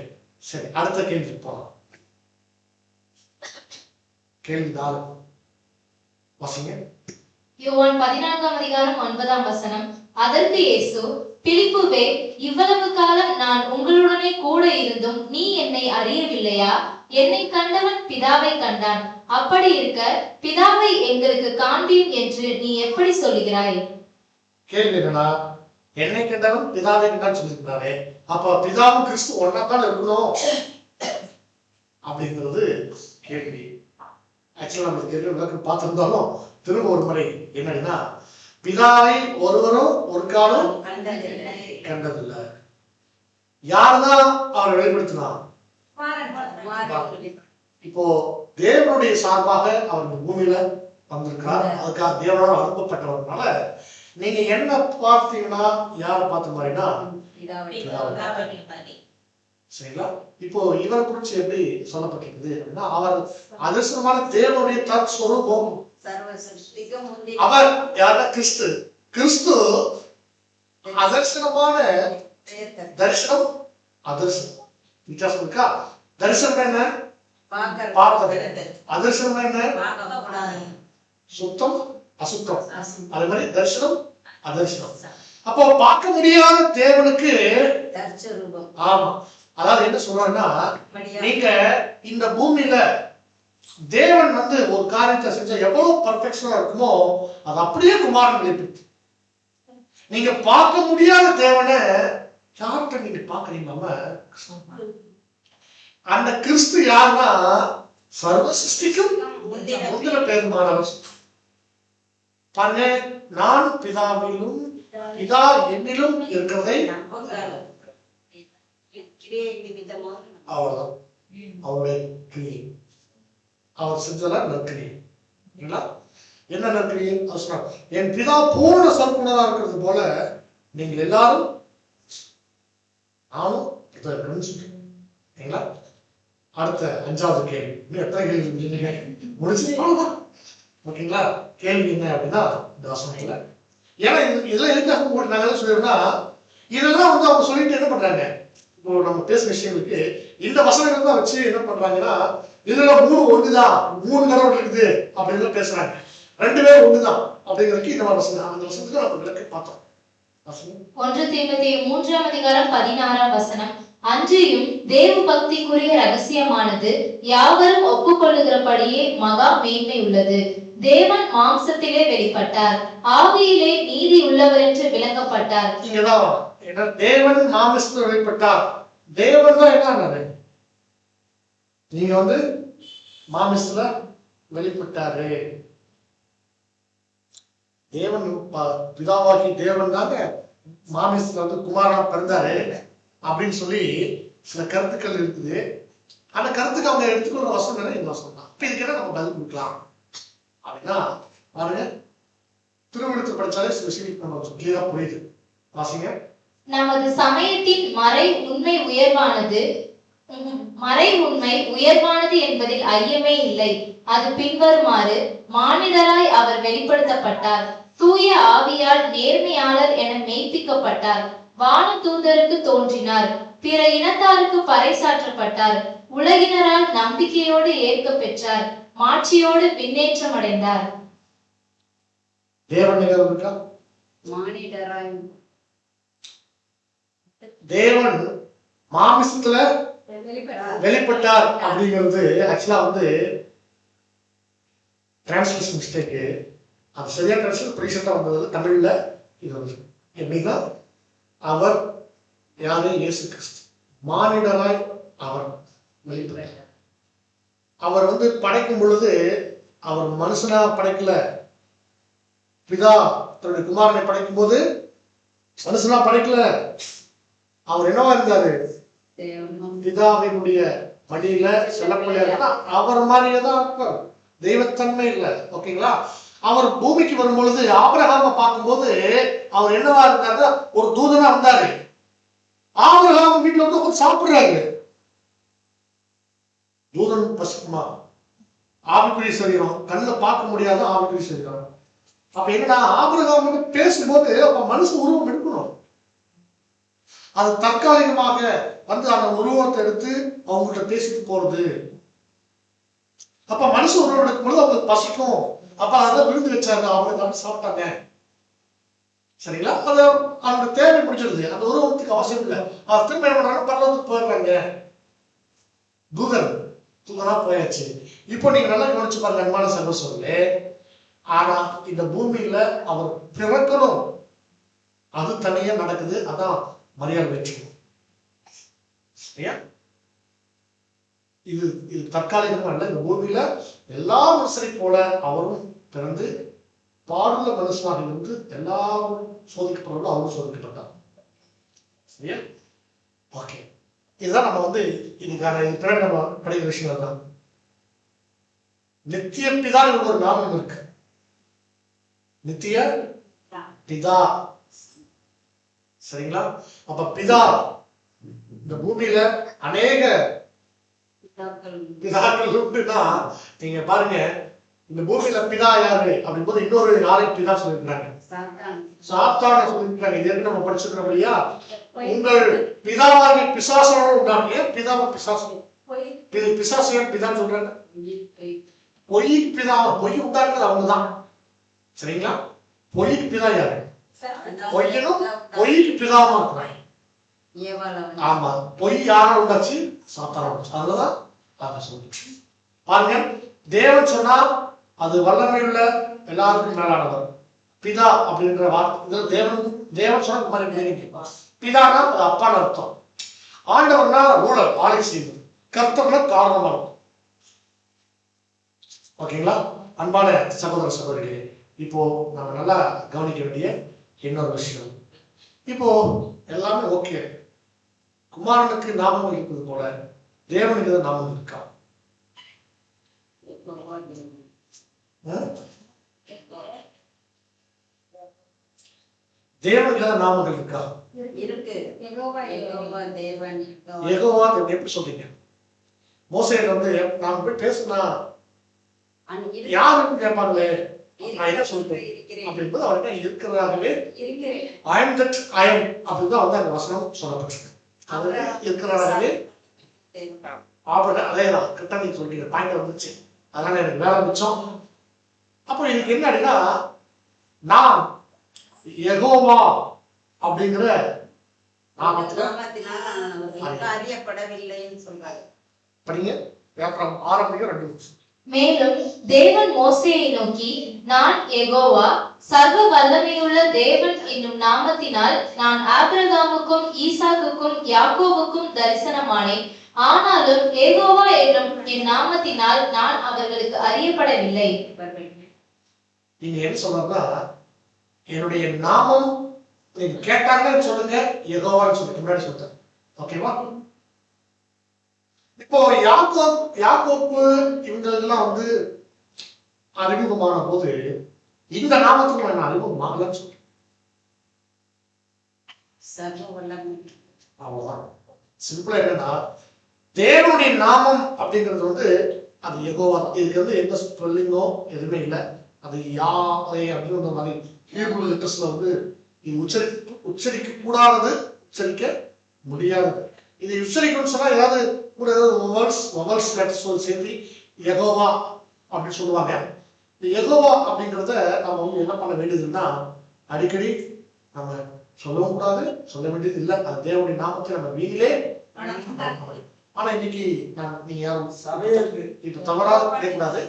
சரி, அடுத்த கேள்வி போலாம். கேள்வி 4 வாசிங்க. யோவான் 14ஆம் அதிகாரம் 9ஆம் வசனம். அதற்கு இயேசு, பிலிப்புவே, இவ்வளவு காலம் நான் உங்களுடனே கூட இருந்தும் நீ என்னை அறியவில்லையா? என்னை கண்டவன் பிதாவை கண்டான். அப்படி இருக்க பிதாவை எங்களுக்கு காண்பீன் என்று நீ எப்படி சொல்லுகிறாய்? கேள்வி என்னன்னா, என்னை கண்டவன் பிதாவை கண்டான்னு சொல்லியிருக்கிறாரு. அப்ப பிதாவும் கிறிஸ்து ஒன்னாதான் இருக்கணும் அப்படிங்கிறது கேள்வி. ஆக்சுவலா நம்ம கேள்வி விளக்கம் பார்த்திருந்தாலும் திரும்ப ஒரு முறை என்னன்னா, பிதாவை ஒருவரும் ஒரு காலம் கண்டதில்லை. யாருதான் அவரை வெளிப்படுத்தினா? இப்போ தேவனுடைய சார்பாக அவர் பூமியில வந்திருக்கிறார். அதுக்காக தேவனால அனுப்பப்பட்டவர்னால நீங்க என்ன பார்த்தீங்கன்னா யாரை பார்த்த மாதிரினா சரிங்களா? இப்போ இவரை குறிச்சு எப்படி சொல்லப்பட்டிருக்குது அப்படின்னா, அவர் அதிர்ஷ்டமான தேவனுடைய தற்ஸ்வரூபம். அவர் யாரா? கிறிஸ்து. கிறிஸ்து அதர்சனமான தரிசனம். அதர்சனம் வித்தியாசம் இருக்கா? தரிசனம் என்ன? பார்ப்பது. அதர்சனம் என்ன? சுத்தம் அசுத்தம். அதே மாதிரி தரிசனம் அதர்சனம். அப்போ பார்க்க முடியாத தேவனுக்கு ஆமா, அதாவது என்ன சொல்றாங்கன்னா, நீங்க இந்த பூமியில தேவன் வந்து ஒரு காரியத்தை செஞ்சா எவ்வளவு பர்ஃபெக்ஷனா இருக்குமோ அது அப்படியே குமாரன் வெளிப்படுத்து. நீங்க பார்க்க முடியாத தேவனை யார்கிட்ட நீங்க பாக்குறீங்க? அந்த கிறிஸ்து யாருன்னா சர்வ சிருஷ்டிக்கும் முந்தின பெருமானவர். பாருங்க, நான் பிதாவிலும் பிதா என்னிலும் இருக்கிறதை அவ்வளவுதான். அவருடைய கிரியை அவர் செஞ்சல நற்கிரியை. என்ன நற்கிரியை? என் பிதா பூர்ண சர்க்குணரா இருக்கிறது போல நீங்கள் எல்லாரும் நானும் சொல்றீங்களா? அடுத்த 5வது கேள்வி. இன்னும் எத்தனை கேள்வி முடிச்சு ஓகேங்களா? கேள்வி என்ன அப்படின்னா, இந்த வசனத்துல ஏன்னா இதெல்லாம் எதுக்காக நாங்க சொல்லிடுறோம்னா, இதெல்லாம் வந்து அவங்க சொல்லிட்டு என்ன பண்றாங்க, இப்போ நம்ம பேசுற விஷயங்களுக்கு இந்த வசனங்கள் தான் வச்சு என்ன பண்றாங்கன்னா, இதுல 3 ஒண்ணுதான், 3 கடவுள் இருக்குது அப்படின்னு பேசுறாங்க. 2 பேரும் ஒண்ணுதான் அப்படிங்கிறதுக்கு இந்த வசனம், அந்த வசனத்துக்கு நம்ம விளக்கி பார்த்தோம். 1 தீமோத்தேயு 3ஆம் அதிகாரம் 16ஆம் வசனம். அன்றியும் தேவ பக்திக்குரிய ரகசியமானது யாவரும் ஒப்புக்கொள்ளுகிறபடியே மகா மேன்மை உள்ளது. தேவன் மாம்சத்திலே வெளிப்பட்டார், ஆவியிலே நீதி உள்ளவர் என்று விளங்கப்பட்டார். இங்கதான் என்ன, தேவன் மாம்சத்தில் வெளிப்பட்டார். தேவன் தான் என்ன, நீங்க வந்து மாம்சத்துல வெளிப்பட்டாரு. தேவன் பிதாவாகி தேவன் தாங்க மாம்சத்துல வந்து குமாரனா பிறந்தாரு அப்படின்னு சொல்லி சில கருத்துக்கள் இருக்குது. அந்த கருத்துக்கு அவங்க எடுத்துக்கொள்ற வசனம் இந்த வசனம் தான். இப்ப இதுக்கு என்ன நம்ம பதில் கொடுக்கலாம் அப்படின்னா, பாருங்க, திருவிழத்தில் படிச்சாலே சில விஷயம் நம்ம கிளியரா புரியுது. வாசிங்க. நமது சமயத்தின் மறை உண்மை உயர்வானது என்பதில் ஐயமே இல்லை. அது பின்வருமாறு: மானிடராய் அவர் வெளிப்படுத்தப்பட்டார், தூய ஆவியால் நேர்மையாளர் என மெய்ப்பிக்கப்பட்டார், வான தூதருக்கு தோன்றினார், பிற இனத்தாருக்கு பறைசாற்றப்பட்டார், உலகினரால் நம்பிக்கையோடு ஏற்க பெற்றார், மாட்சியோடு பின்னேற்றம் அடைந்தார். தேவன் மாமிசத்துல வெளிப்பட்டார் அப்படிங்கிறது ஆக்சுவலா வந்து டிரான்ஸ்லேஷன் மிஸ்டேக். அது சரியா டிரான்ஸ்லேஷன் ரீசெண்டா வந்தது தமிழ்ல. இது வந்து எப்படின்னா, அவர் யாரு? இயேசு கிறிஸ்து மானிடராய் அவர் வெளிப்பட்டார். அவர் வந்து படைக்கும் பொழுது அவர் மனுஷனா படைக்கல. பிதா தன்னுடைய குமாரனை படைக்கும் போது மனுஷனா படைக்கல. அவர் என்னவா இருந்தாரு? பிதாவினுடைய மடியில செல்லப்படியா அவர் மாதிரியே தான் இருப்பார். தெய்வத்தன்மை இல்லை. ஓகேங்களா? அவர் பூமிக்கு வரும் பொழுது ஆபிரகாம பார்க்கும்போது அவர் என்னவா இருந்தாரு? ஒரு தூதனா இருந்தாரு. ஆபிரகாம் வீட்டுல வந்து கொஞ்சம் சாப்பிடுறாரு. தூதன் பசுமா ஆவிக்குரிய சரீரம், கண்ணுல பார்க்க முடியாத ஆவிக்குரிய சரீரம். அப்ப என்னன்னா, ஆபிரகாம் வந்து பேசும்போது அப்ப மனுஷன் உருவம் எடுக்கணும். அது தற்காலிகமாக வந்து அந்த உருவத்தை எடுத்து அவங்கள்ட்ட பேசிட்டு போறது. அப்ப மனுஷ உருவம் எடுக்கும் பொழுது அவங்களுக்கு பசிக்கும். அப்ப அதை விழுந்து வச்சாங்க, அவங்க தான் சாப்பிட்டாங்க. சரிங்களா? அது அவங்க தேவை முடிச்சிருது. அந்த உருவத்துக்கு அவசியம் இல்லை. அவர் திரும்ப என்ன பண்றாங்க, பரலோகத்துக்கு போயிடுறாங்க. தூதனா போயாச்சு. இப்போ நீங்க நல்லா கவனிச்சு பாருங்க அன்பான சகோதரர்களே. ஆனா இந்த பூமியில அவர் பிறக்கணும், அது தனியா நடக்குது. அதான் மரியாதை வெற்றி. சரியா? இது தற்காலிகமா இல்லை. இந்த பூமியில எல்லா மனுஷரை போல அவரும் பிறந்து பாடுள்ள மனுஷனாக இருந்து எல்லாரும் சோதிக்கப்படுறோம், அவரும் சோதிக்கப்பட்டார். சரியா? ஓகே, இதுதான் நம்ம இன்னைக்கான பின்னாடி நம்ம படிக்கிற விஷயம் தான். நித்திய பிதான் ஒரு நாமம் இருக்கு. நித்திய பிதா. சரிங்களா? அப்ப பிதா, இந்த பூமியில அநேக பிதாக்கள் உண்டுன்னா நீங்க பாருங்க, இந்த பூமியில பிதா யாரு அப்படின் போது இன்னொரு யாரையும் பிதா சொல்லியிருக்காங்க, சாத்தான சொல்லியிருக்காங்க. இது நம்ம படிச்சிருக்கிறோம் இல்லையா? உங்கள் பிதாவாகிய பிசாசனோடு உண்டாங்க. பிதாவை பிசாசனம், பிசாசையும் பிதான்னு சொல்றாங்க. பொய்க்கு பிதா, பொய் உண்டாக்குறது அவங்கதான். சரிங்களா? பொய்க்கு பிதா யாரு? பொய்யனும் பொய்க்கு பிதாவும் இருக்கிறாங்க. ஆமா, பொய் யார உண்டாச்சு? சாத்தான உண்டாச்சு. அதுதான் சொல்லிட்டு பாருங்க. தேவன் சொன்னா அது வல்லமையுள்ள எல்லாருக்கும் மேலானவர். பிதா அப்படின்ற வார்த்தை தேவன் சொன்ன மாதிரி பிதானா அது அப்பான்னு அர்த்தம். ஆண்டவர்னா ரூலர், ஆளை செய்வது. கர்த்தர்னா காரணமா இருக்கும். ஓகேங்களா? அன்பான சகோதர சகோதரிகளே, இப்போ நம்ம நல்லா கவனிக்க வேண்டிய இன்னொரு விஷயம். இப்போ எல்லாமே ஓகே. குமாரனுக்கு நாமம் இருப்பது போல தேவனுக்கு நாமம் இருக்கா? தேவனுக்கு நாமங்கள் இருக்கா? இருக்கு. யெகோவா எப்படி சொல்றீங்க? மோசேயில நான் போய் பேசுனா யாருன்னு கேட்பாங்களே, நான் என்ன சொல்றேன் அப்படின்போது அவர்கிட்ட இருக்கிறார்களே I am that I am அப்படின்னு தான் அந்த வசனம் சொல்லப்பட்டிருக்கு. அதுல இருக்கிறார்களே அதேதான் கிட்ட நீங்க சொல்றீங்க. பாயிண்ட் வந்துச்சு, அதனால எனக்கு வேலை மிச்சம். அப்போ இதுக்கு என்ன அப்படின்னா, நான் யெகோவா அப்படிங்கிற அறியப்படவில்லைன்னு சொல்றாரு. படிங்க, வியாபாரம் ஆரம்பிக்க 2 நிமிஷம். மேலும் தேவன் மோசேயை நோக்கி, நான் யெகோவா சர்வ வல்லமையுள்ள தேவன் என்னும் நாமத்தினால் நான் ஆபிரகாமுக்கும் ஈசாக்குக்கும் யாக்கோபுக்கும் தரிசனமானேன். ஆனாலும் யெகோவா என்னும் என் நாமத்தினால் நான் அவர்களுக்கு அறியப்படவில்லை. நீங்க என்ன சொல்றா, என்னுடைய நாமம் நீங்க கேட்டாங்கன்னு சொல்லுங்க, யெகோவான்னு சொல்லுங்க. முன்னாடி சொல்றேன். ஓகேவா? இப்போ யாக்கோப்பு இவங்களெல்லாம் அறிமுகமான போது இந்த நாமத்துக்கு நான் அறிமுகமாகலன்னு சொல்றேன். அவ்வளவுதான். சிம்பிளா என்னன்னா, தேவனுடைய நாமம் அப்படிங்கிறது அது யெகோவா. இதுக்கு எந்த ஸ்பெல்லிங்கோ எதுவுமே இல்லை. அது யாவே அப்படின்ற மாதிரி ஹீப்ரு லெட்டர்ஸ்ல இது உச்சரிக்க கூடாதது, உச்சரிக்க முடியாதது. இது உச்சரிக்கணும்னு சொன்னா ஏதாவது கூட வவல்ஸ் லெட்டர்ஸ் சேர்த்து யெகோவா அப்படின்னு சொல்லுவாங்க. இந்த யெகோவா அப்படிங்கிறத நம்ம என்ன பண்ண வேண்டியதுன்னா, அடிக்கடி நம்ம சொல்லவும் கூடாது, சொல்ல வேண்டியது இல்லை. அது தேவனுடைய நாமத்தை நம்ம வீட்டிலே. ஆனா இன்னைக்கு நீங்க யாரும் இப்ப தவறாக கிடைக்கூடாது.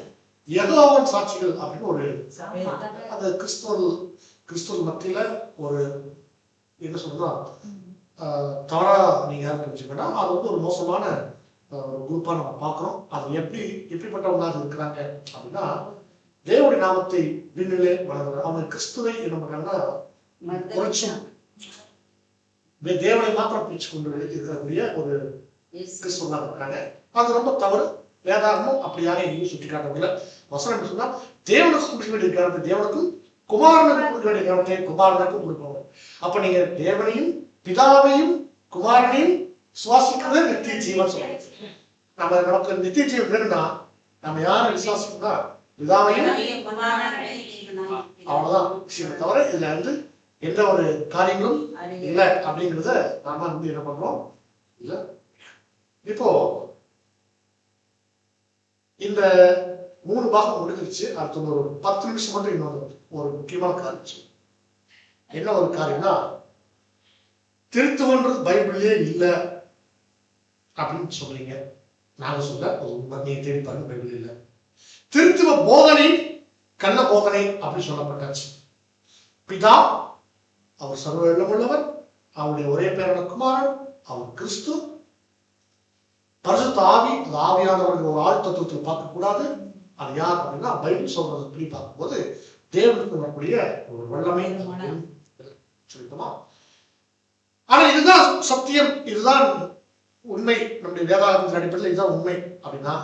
யெகோவாவின் சாட்சிகள் அப்படின்னு அது கிறிஸ்துவ மத்தியில என்ன சொல்றா தவறா நீங்க யாரும் நினைச்சுக்கன்னா, அது ஒரு மோசமான ஒரு குரூப்பா நம்ம பார்க்கிறோம். அது எப்படிப்பட்டவங்களாக இருக்கிறாங்க அப்படின்னா, தேவனுடைய நாமத்தை விண்ணிலே வளர்கிற அவங்க கிறிஸ்துவை என்ன பண்றாங்கன்னா குறைச்சும் தேவனை மாத்திரம் பிடிச்சு கொண்டு இருக்கக்கூடிய ஒரு கிறிஸ்துவர்களாக இருக்காங்க. அது ரொம்ப தவறு. வேதாகமும் அப்படியாக எங்கேயும் சுட்டி காட்டவில்லை. வசனம் எப்படி சொன்னா, தேவனுக்கு கொடுக்க வேண்டிய கவனத்தை தேவனுக்கும், குமாரனுக்கும் கொடுக்க வேண்டிய கவனத்தை குமாரனுக்கும் கொடுப்பாங்க. அப்ப நீங்க தேவனையும் பிதாவையும் குமாரனையும் சுவாசிக்கிறது நித்திய ஜீவன் சொல்லுங்க. நமக்கு நித்திய ஜீவன் வேணும்னா நம்ம யாரும் விசுவாசிக்கா பிதாவையும். அவ்வளவுதான் விஷயம். தவிர இதுல எந்த ஒரு காரியங்களும் இல்லை அப்படிங்கிறத நாம என்ன பண்றோம் இல்ல. இப்போ இந்த 3 பாகம் முடிஞ்சிருச்சு. அடுத்த ஒரு 10 நிமிஷம் மட்டும் இன்னொரு ஒரு முக்கியமான காரியம். என்ன ஒரு காரியம்னா, திருத்துவன்றது பைபிள்லயே இல்லை அப்படின்னு சொல்றீங்க. நாங்க சொல்ல ஒரு உண்மை, நீங்க தேடி பாருங்க, பைபிள் இல்லை. திருத்துவ போதனை கள்ள போதனை அப்படின்னு சொல்லப்பட்டாச்சு. பிதா அவர் சர்வ வல்லமையுள்ளவர், அவருடைய ஒரே பேரான குமாரன், அவர் கிறிஸ்து. பரிசுத்த ஆவி, அது ஆவியானவர்கள் ஒரு ஆள் தத்துவத்தில் பார்க்க கூடாது. அது யார் அப்படின்னா பைபிள் சொல்றது படி பார்க்கும்போது தேவனுக்கு வரக்கூடிய ஒரு வல்லமை சொல்லிட்டோமா. ஆனா இதுதான் சத்தியம், இதுதான் உண்மை, நம்முடைய வேதாகமத்தின் அடிப்படையில் இதுதான் உண்மை அப்படின்னா,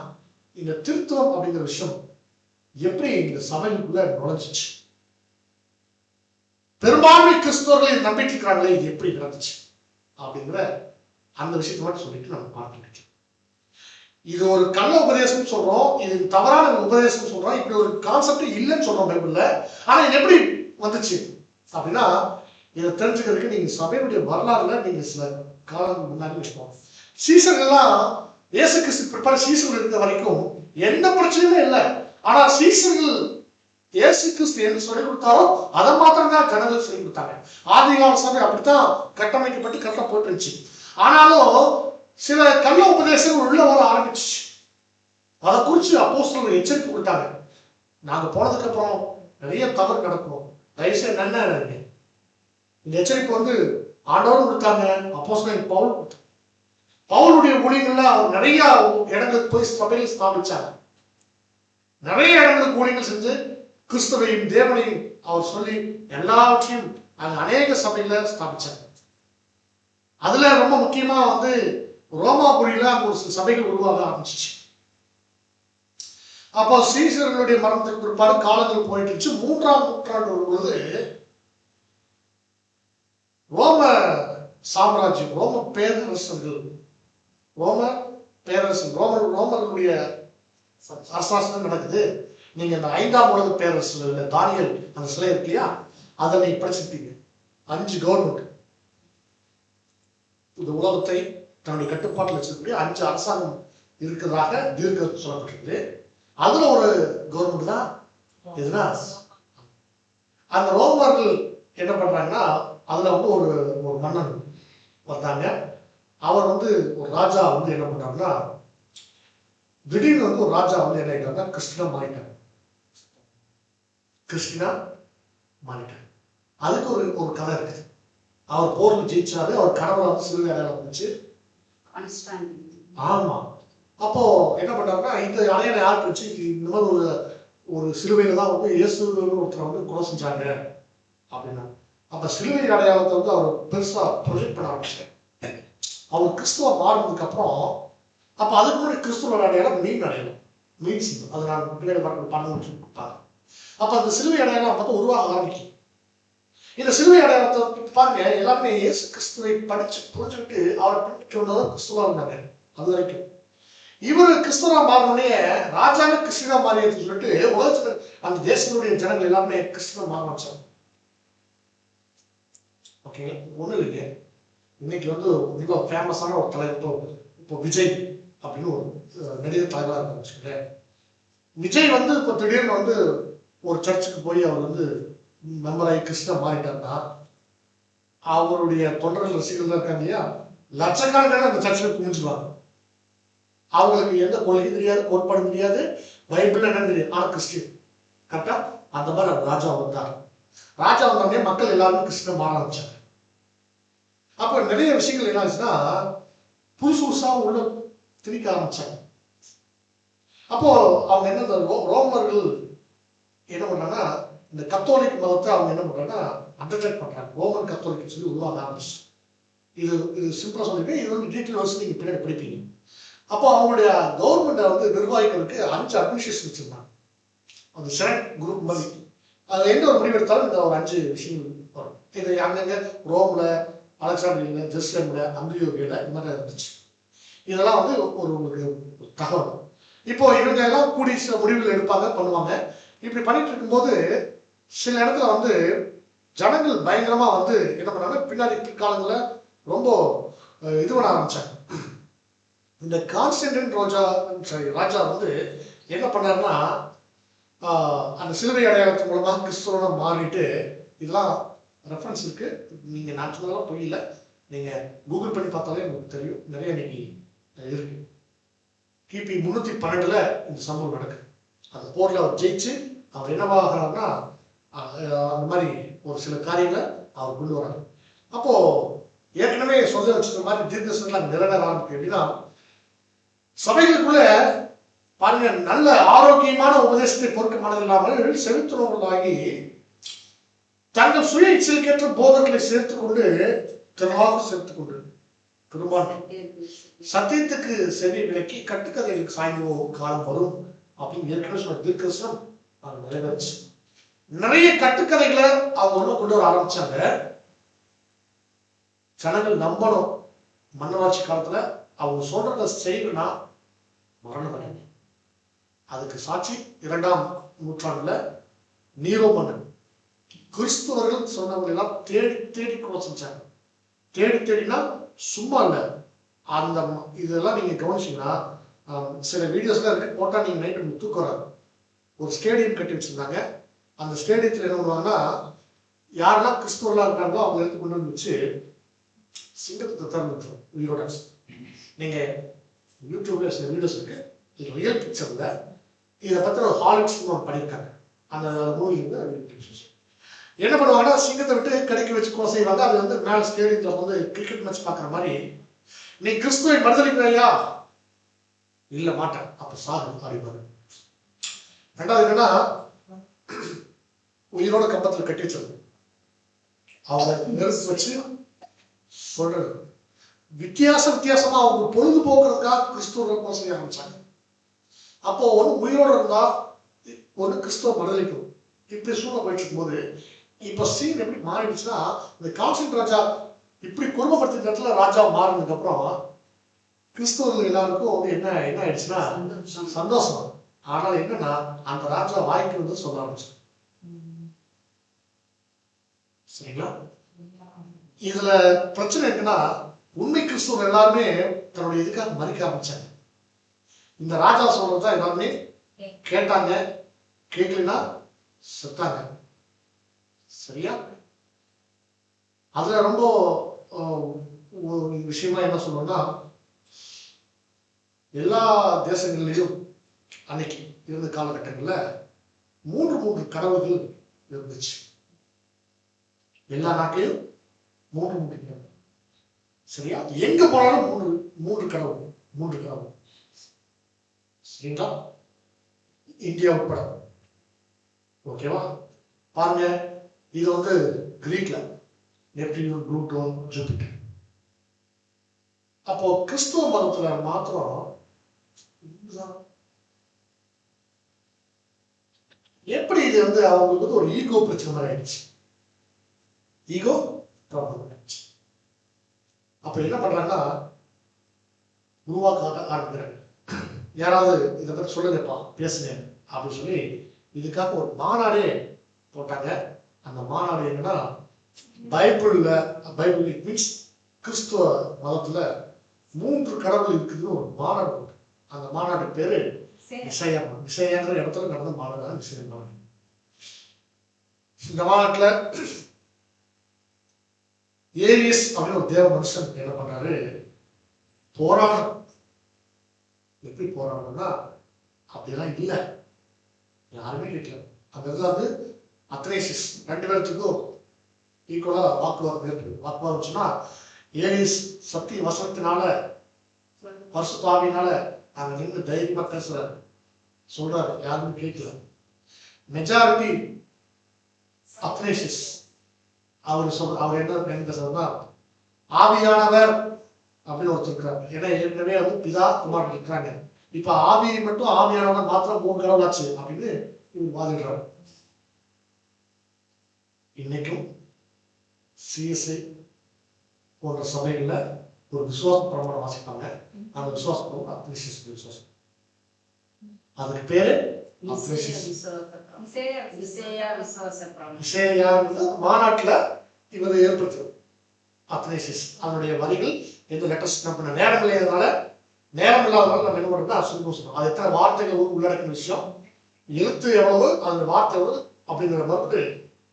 இந்த திருத்துவம் அப்படிங்கிற விஷயம் எப்படி இந்த சபைக்குள்ள நுழைஞ்சிச்சு, பெரும்பான்மை கிறிஸ்தவர்கள் இதை நம்பிட்டு இருக்கிறாங்களே, இது எப்படி நடந்துச்சு அப்படிங்கிற அந்த விஷயத்தை மட்டும் சொல்லிட்டு நம்ம பார்த்துட்டு, இது ஒரு கள்ள உபதேசம் சொல்றோம், இது தவறான உபதேசம் சொல்றோம், இப்படி ஒரு கான்செப்ட் இல்லைன்னு சொல்றோம் பைபிள்ல. ஆனா இது எப்படி வந்துச்சு அப்படின்னா, இதை தெரிஞ்சுக்கிறதுக்கு நீங்க சபையுடைய வரலாறுல நீங்க சில காலம் முன்னாடி வச்சுக்கோங்க. சீசர்கள்லாம் இயேசு கிறிஸ்து பிற்பாடு சீசர்கள் இருந்த வரைக்கும் எந்த பிரச்சனையுமே இல்லை. ஆனா சீசர்கள் இயேசு கிறிஸ்து என்ன சொல்லிக் கொடுத்தாரோ அதை மாத்திரம் தான் ஜனங்கள் சொல்லிக் கொடுத்தாங்க. ஆதிகால சபை அப்படித்தான் கட்டமைக்கப்பட்டு கட்டப்பட்டு இருந்துச்சு. ஆனாலும் சில கள்ள உபதேசங்கள் உள்ள வர ஆரம்பிச்சு. அதை குறிச்சு அப்போஸ்தலர்கள் எச்சரிக்கை கொடுத்தாங்க. நாங்க போனதுக்கு அப்புறம் நிறைய தவறு நடக்கும், தயவுசெய்து நன்மை இருக்கு. இந்த எச்சரிக்கை வந்து ஆண்டவரும் கொடுத்தாங்க, அப்போஸ்தலன் பவுல் கொடுத்தாங்க. பவுலுடைய ஊழியங்கள்ல அவர் நிறைய இடங்களுக்கு போய் சபையில் ஸ்தாபிச்சாங்க. நிறைய இடங்களுக்கு ஊழியங்கள் செஞ்சு கிறிஸ்துவையும் தேவனையும் அவர் சொல்லி எல்லாவற்றையும் அநேக சபையில ஸ்தாபிச்சாங்க. அதுல ரொம்ப முக்கியமா வந்து ரோமாபுரியில அங்க ஒரு சில சபைகள் உருவாக ஆரம்பிச்சிச்சு. அப்போ சீசர்களுடைய மரணத்துக்கு பிற்பாடு காலங்கள் போயிட்டு இருந்துச்சு. 3ஆம் நூற்றாண்டு வரும்போது ரோம சாம்ராஜ்யம், ரோம பேரரசர்கள், ரோமர்களுடைய அரசாசனம் நடக்குது. நீங்க இந்த 5ஆம் உலக பேரரசு தானியல் அந்த சிலை இருக்கு இல்லையா, அதை நீங்க படிச்சிருப்பீங்க. 5 கவர்மெண்ட் இந்த உலகத்தை தன்னுடைய கட்டுப்பாட்டில் வச்சிருக்கக்கூடிய 5 அரசாங்கம் இருக்கிறதாக தீர்க்க சொல்லப்பட்டிருக்கு. அதுல ஒரு கவர்மெண்ட் தான் எதுனா அந்த ரோமர்கள் என்ன பண்றாங்கன்னா, அதுல வந்து ஒரு மன்னன் வந்தாங்க. அவர் வந்து ஒரு ராஜா வந்து என்ன பண்றாங்கன்னா, திடீர்னு வந்து ஒரு ராஜா வந்து என்ன ஆயிட்டாங்க, கிறிஸ்டினா மாறிட்டாங்க. அதுக்கு ஒரு கதை இருக்குது. அவர் போர்ல ஜெயிச்சாரு, அவர் கடவுளை வந்து சிலுவை அடையாளம் வந்துச்சு. ஆமா. அப்போ என்ன பண்றாருன்னா, இந்த அடையாளம் யாருக்கு வச்சு இந்த மாதிரி ஒரு சிலுவையில தான் வந்து இயேசுன்னு ஒருத்தர் வந்து கொலை செஞ்சாங்க அப்படின்னா, அப்ப சிலுவை அடையாளத்தை வந்து அவர் பெருசா ப்ரொஜெக்ட் பண்ண ஆரம்பிச்சார். அவர் கிறிஸ்துவ மாறினதுக்கு அப்புறம், அப்ப அதுக்கு முன்னாடி கிறிஸ்துவ அடையாளம் மீன் அடையாளம், மீன் சிங்கம், அது நான் பின்னாடி பண்ண கொடுப்பாங்க. அப்ப அந்த சிலுவை அடையாளம் பார்த்தா உருவாக ஆரம்பிக்கும். இந்த சிலுவை அடையாளத்தை பாருங்க, எல்லாருமே இயேசு கிறிஸ்துவை படிச்சு புரிஞ்சுக்கிட்டு அவரை பிடிக்கிறவங்க கிறிஸ்துவா இருந்தாங்க. அது வரைக்கும் இவர் கிறிஸ்துவா மாறினோடனே ராஜாவே கிறிஸ்துவா மாறியது சொல்லிட்டு உலகத்துல அந்த தேசங்களுடைய ஜனங்கள் எல்லாமே கிறிஸ்துவ மாற வச்சாங்க. ஓகே, ஒண்ணு இல்லைங்க. இன்னைக்கு வந்து மிக ஃபேமஸான ஒரு தலைவர் இப்போ விஜய் அப்படின்னு ஒரு நடிகர் தலைவராக இருக்கான்னு வச்சுக்கோங்களேன். விஜய் வந்து இப்போ திடீர்னு வந்து ஒரு சர்ச்சுக்கு போய் அவர் வந்து மெம்பராகி கிறிஸ்துவ மாறிட்டாருன்னா, அவருடைய தொண்டர்கள் ரசிகர்கள் இருக்காங்க இல்லையா, லட்சக்கணக்கான அந்த சர்ச்சில் குமிஞ்சுவாங்க. அவங்களுக்கு எந்த கொள்கை தெரியாது, கோட்பாடு தெரியாது, பைபிள் என்னன்னு தெரியாது, ஆனா கிறிஸ்டியன். கரெக்டா? அந்த மாதிரி அவர் ராஜா வந்தார். ராஜா வந்தோடனே மக்கள் எல்லாரும் கிறிஸ்துவ மாற ஆரம்பிச்சாங்க. அப்போ நிறைய விஷயங்கள் என்ன ஆச்சுன்னா, புதுசா உள்ள திணிக்க ஆரம்பிச்சாங்க. அப்போ அவங்க என்ன, ரோமர்கள் என்ன பண்ணாங்கன்னா, இந்த கத்தோலிக் மதத்தை அவங்க என்ன பண்றாங்கன்னா அண்டர்டேக் பண்றாங்க. ரோமன் கத்தோலிக் சொல்லி உருவாக ஆரம்பிச்சு. இது சிம்பிளா சொல்லிருக்கேன், இது வந்து டீட்டெயில் வச்சு நீங்க பின்னாடி படிப்பீங்க. அப்போ அவங்களுடைய கவர்மெண்ட்டை வந்து நிர்வாகிகளுக்கு 5 அட்மினிஸ்ட்ரேஷன் வச்சிருந்தாங்க. அந்த செனட் குரூப் மாதிரி. அது எந்த ஒரு முடிவு எடுத்தாலும் இந்த ஒரு 5 விஷயங்கள் வரும். இது அங்கங்க ரோம்ல, அலெக்சாண்ட்ரியில, ஜெருசலேம்ல, அந்தியோகியில இந்த மாதிரி இருந்துச்சு. இதெல்லாம் வந்து ஒரு தகவல். இப்போ இவங்க எல்லாம் கூடி சில முடிவுகள் எடுப்பாங்க, பண்ணுவாங்க. இப்படி பண்ணிட்டு இருக்கும்போது சில இடத்துல வந்து ஜனங்கள் பயங்கரமா வந்து என்ன பண்ணாங்க, பின்னாடி பிற்காலங்கள்ல ரொம்ப இது பண்ண ஆரம்பிச்சாங்க. இந்த கான்ஸ்டன்டைன் ராஜா வந்து என்ன பண்ணாருன்னா, அந்த சிலுவை அடையாளத்தின் மூலமா கிறிஸ்துவனை மாறிட்டு இதெல்லாம் ரெஃபரன்ஸ் இருக்கு. நீங்க நான் சொன்னதெல்லாம் பொய் இல்லை, நீங்க கூகுள் பண்ணி பார்த்தாலே உங்களுக்கு தெரியும். நிறைய இன்னைக்கு இருக்கு. கிபி 312 இந்த சம்பவம் நடக்குது. அந்த போர்ல அவர் ஜெயிச்சு அவர் என்னவாகிறார்னா அந்த மாதிரி ஒரு சில காரியங்களை அவர் கொண்டு வராங்க. அப்போ ஏற்கனவே சொல்ல வச்சிருக்க மாதிரி தீர்க்கதரிசனங்கள் நிறைவேற ஆரம்பிக்கும். எப்படின்னா சபைகளுக்குள்ள பாருங்க, நல்ல ஆரோக்கியமான உபதேசத்தை பொறுக்க மனதில் இல்லாமல் செலுத்துறவர்களாகி தங்கள் சுய இச்சைக்கேற்ற போதங்களை சேர்த்துக் கொண்டு திறமாக சேர்த்துக் கொண்டு பெரும்பான்மை சத்தியத்துக்கு செவி விலக்கி கட்டுக்கதைகளுக்கு சாய்ந்து போகும் காலம் வரும் அப்படின்னு ஏற்கனவே சொன்ன தீர்க்கதரிசனம் அது நிறைவேறுச்சு. நிறைய கட்டுக்கதைகளை அவங்க ஒண்ணு கொண்டு வர ஆரம்பிச்சாங்க. ஜனங்கள் நம்பணும். மன்னராட்சி காலத்துல அவங்க சொல்றத செய்யணும்னா மரணம் வரும். அதுக்கு சாட்சி 2ஆம் நூற்றாண்டுல நீரோ மன்னன் கிறிஸ்துவர்கள் சொன்னவங்க எல்லாம் தேடி தேடி கொலை செஞ்சாங்க. தேடி தேடினா சும்மா இல்லை. அந்த இதெல்லாம் நீங்க கவனிச்சீங்கன்னா சில வீடியோஸ்லாம் இருக்கு, போட்டா நீங்க நைட்டு தூக்கம் வராது. ஒரு ஸ்டேடியம் கட்டி வச்சிருந்தாங்க. அந்த ஸ்டேடியத்தில் என்ன பண்ணுவாங்கன்னா யாரெல்லாம் கிறிஸ்துவர்களா இருக்காங்களோ அவங்க எடுத்து கொண்டு வந்து வச்சு சிங்கத்தை திறந்து உயிரோட. நீங்க யூடியூப்ல சில வீடியோஸ் இருக்கு, இது ரியல் பிக்சர்ல இதை பத்தி ஒரு ஹாலிவுட் சினிமா பண்ணியிருக்காங்க. அந்த மூவி என்ன பண்ணுவாங்கன்னா சிங்கத்தை விட்டு கடைக்கு வச்சு கொலை செய்வாங்க. அது வந்து மேல ஸ்டேடியத்துல வந்து கிரிக்கெட் மேட்ச் பாக்குற மாதிரி. நீ கிறிஸ்துவை மறுதளிக்கிறாயா? இல்ல மாட்டேன், அப்ப சாகு அப்படிப்பாரு. ரெண்டாவது என்னன்னா உயிரோட கம்பத்துல கட்டி வச்சது அவங்க நெருப்பு வச்சு சொல்றது. வித்தியாசமா அவங்க பொழுதுபோக்குறதுக்காக கிறிஸ்துவர்கள் கொலை செய்ய ஆரம்பிச்சாங்க. அப்போ ஒண்ணு உயிரோட இருந்தா ஒண்ணு கிறிஸ்துவ மறுதளிக்கும். இப்படி சூழல் போயிட்டு இருக்கும் போது இப்ப சீன் எப்படி மாறிடுச்சுன்னா, இந்த கான்ஸ்டன்ட் ராஜா இப்படி குடும்பப்படுத்தின இடத்துல ராஜா மாறினதுக்கு அப்புறம் கிறிஸ்தவர்கள் எல்லாருக்கும் வந்து என்ன ஆயிடுச்சுன்னா சந்தோஷம். ஆனால் என்னன்னா அந்த ராஜா வாய்க்கு வந்து சொல்ல ஆரம்பிச்சு. சரிங்களா? இதுல பிரச்சனை இருக்குன்னா உண்மை கிறிஸ்தவர்கள் எல்லாருமே தன்னுடைய இதுக்காக மறிக்க ஆரம்பிச்சாங்க. இந்த ராஜா சொல்றதுதான் எல்லாருமே கேட்டாங்க, கேட்கலன்னா செத்தாங்க. சரியா? அதுல ரொம்ப விஷயமா என்ன சொல்லணும்னா, எல்லா தேசங்களிலும் அன்னைக்கு இருந்த காலகட்டங்கள்ல 3 கடவுள்கள் இருந்துச்சு. எல்லா நாட்டிலும் 3 கடவுள். சரியா? எங்க போனாலும் 3 கடவுள். சரிங்களா? இந்தியா உட்பட. ஓகேவா? பாருங்க, இது வந்து கிரீக்ல நெப்டியூன், ப்ளூட்டோன், ஜூபிட்டர். அப்போ கிறிஸ்துவ மதத்துல மாத்திரம் எப்படி இது வந்து அவங்களுக்கு வந்து ஒரு ஈகோ பிரச்சனை மாதிரி ஆயிடுச்சு. ஈகோ ப்ராப்ளம் ஆயிடுச்சு. அப்ப என்ன பண்றாங்கன்னா உருவாக்க ஆரம்பிக்கிறாங்க. யாராவது இதை பத்தி சொல்லுங்கப்பா, பேசுங்க அப்படின்னு சொல்லி இதுக்காக ஒரு மாநாடே போட்டாங்க. அந்த மாநாடு என்னன்னா பைபிள் இட் மீன்ஸ் கிறிஸ்துவ மதத்துல 3 கடவுள் இருக்குதுன்னு ஒரு மாநாடு போட்டு, அந்த மாநாடு பேரு நிசையாங்கிற இடத்துல நடந்த மாநாடு நிசைய மாநாடு. இந்த மாநாட்டுல ஏரியஸ் அப்படின்னு ஒரு தேவ மனுஷன் என்ன பண்றாரு, போராட்டம். எப்படி போராடணும்னா அப்படிலாம் இல்லை, யாருமே கேட்கல. அந்த இடத்துல வந்து அத்னேசிஸ் 2 பேர்த்துக்கும் ஈக்குவலா வாக்குவாதம் ஏற்படுது. வாக்குவாதம் சொன்னா ஏரியஸ் சத்திய வசனத்தினால பரிசுத்தாவினால அங்க நின்று தைரியமா பேசுறாரு, சொல்றாரு, யாருமே கேட்கல. மெஜாரிட்டி அத்னேசிஸ் அவர் என்ன பேசுறதுன்னா ஆவியானவர் அப்படின்னு ஒருத்தர் இருக்கிறார். ஏன்னா ஏற்கனவே வந்து பிதா குமார் இருக்கிறாங்க. இப்ப ஆவியை மட்டும் ஆவியானவர் மாத்திரம் 3 கடவுள் ஆச்சு அப்படின்னு இவர் வாதிடுறாரு. இன்னைக்கும் சிஎஸ்ஐ போன்ற சபைகள்ல ஒரு விசுவாச பிரமாணம் வாசிப்பாங்க. அந்த விசுவாச பிரமாணம் அத்னேசிஸ் விசுவாசம். அதுக்கு பேரு மாநாட்டுல இவர் ஏற்படுத்துறது அத்னேசிஸ். அதனுடைய வரிகள் எந்த லெட்டர்ஸ் நம்ம நேரம் இல்லாதனால நம்ம என்ன பண்றோம்னா சொல்லணும். அது எத்தனை வார்த்தைகள் உள்ளடக்கிற விஷயம், எழுத்து எவ்வளவு, அந்த வார்த்தை எவ்வளவு அப்படிங்கிற மாதிரி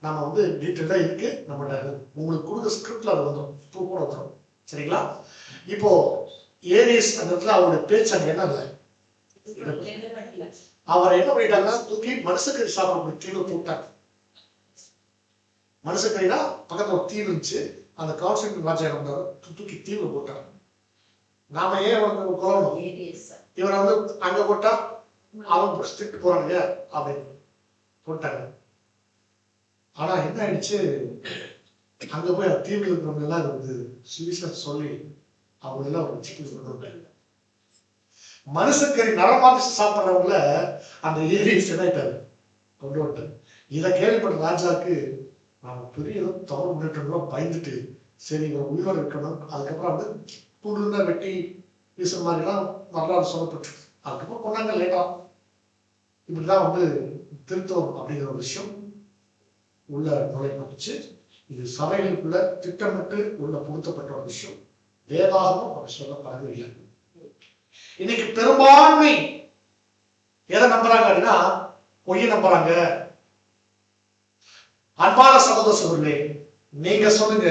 நம்ம வந்து டீட்டெயிலாக இருக்கு நம்மகிட்ட உங்களுக்கு கொடுத்த ஸ்கிரிப்ட்ல அது வந்துடும், கூட வந்துடும். சரிங்களா? இப்போ ஏரிஸ் அந்த இடத்துல அவருடைய பேச்சு அங்கே என்ன இல்லை, அவர் என்ன பண்ணிட்டாங்கன்னா தூக்கி மனுஷக்கறி சாப்பிடக்கூடிய தீவு போட்டாங்க. மனுஷக்கறினா பக்கத்துல ஒரு தீவு இருந்துச்சு, அந்த கான்ஸ்டன்ட் ராஜா என்ன தூக்கி தீவு போட்டாங்க. நாம ஏன் அவனுக்கு கொல்லணும், இவரை வந்து அங்க போட்டா அவன் பிடிச்சி திட்டு போறாங்க அப்படின்னு போட்டாங்க. ஆனா என்ன ஆயிடுச்சு, அங்க போய் தீவில் இருக்கிறவங்க எல்லாம் வந்து சுவிசேஷம் சொல்லி அவங்க எல்லாம் ஒரு சிக்கல் கொண்டு வந்தாங்க. மனுஷக்கறி நரமாமிசு சாப்பிட்றவங்கள அந்த ஏரியை செதாயிட்டாரு, கொண்டு வந்துட்டாரு. இதை கேள்விப்பட்ட ராஜாவுக்கு நம்ம பெரிய தவறு முன்னேற்றம்லாம் பயந்துட்டு சரி இவர் உயிரோடு இருக்கணும். அதுக்கப்புறம் வந்து துண்டுந்தா வெட்டி வீசுற மாதிரிலாம் வரலாறு சொல்லப்பட்டு அதுக்கப்புறம் கொண்டாங்க லேட்டா. இப்படிதான் வந்து திருத்தம் அப்படிங்கிற ஒரு விஷயம் உள்ள நுழைப்பட்டுச்சு. இது சபைகளுக்குள்ள திட்டமிட்டு உள்ள பொருத்தப்பட்ட ஒரு விஷயம், வேதாகமும் அப்படி சொல்லப்படவில்லை. இன்னைக்கு பெரும்பான்மை எதை நம்புறாங்க அப்படின்னா பொய்ய நம்புறாங்க. அன்பான சகோதர சகோதரர்களே, நீங்க சொல்லுங்க,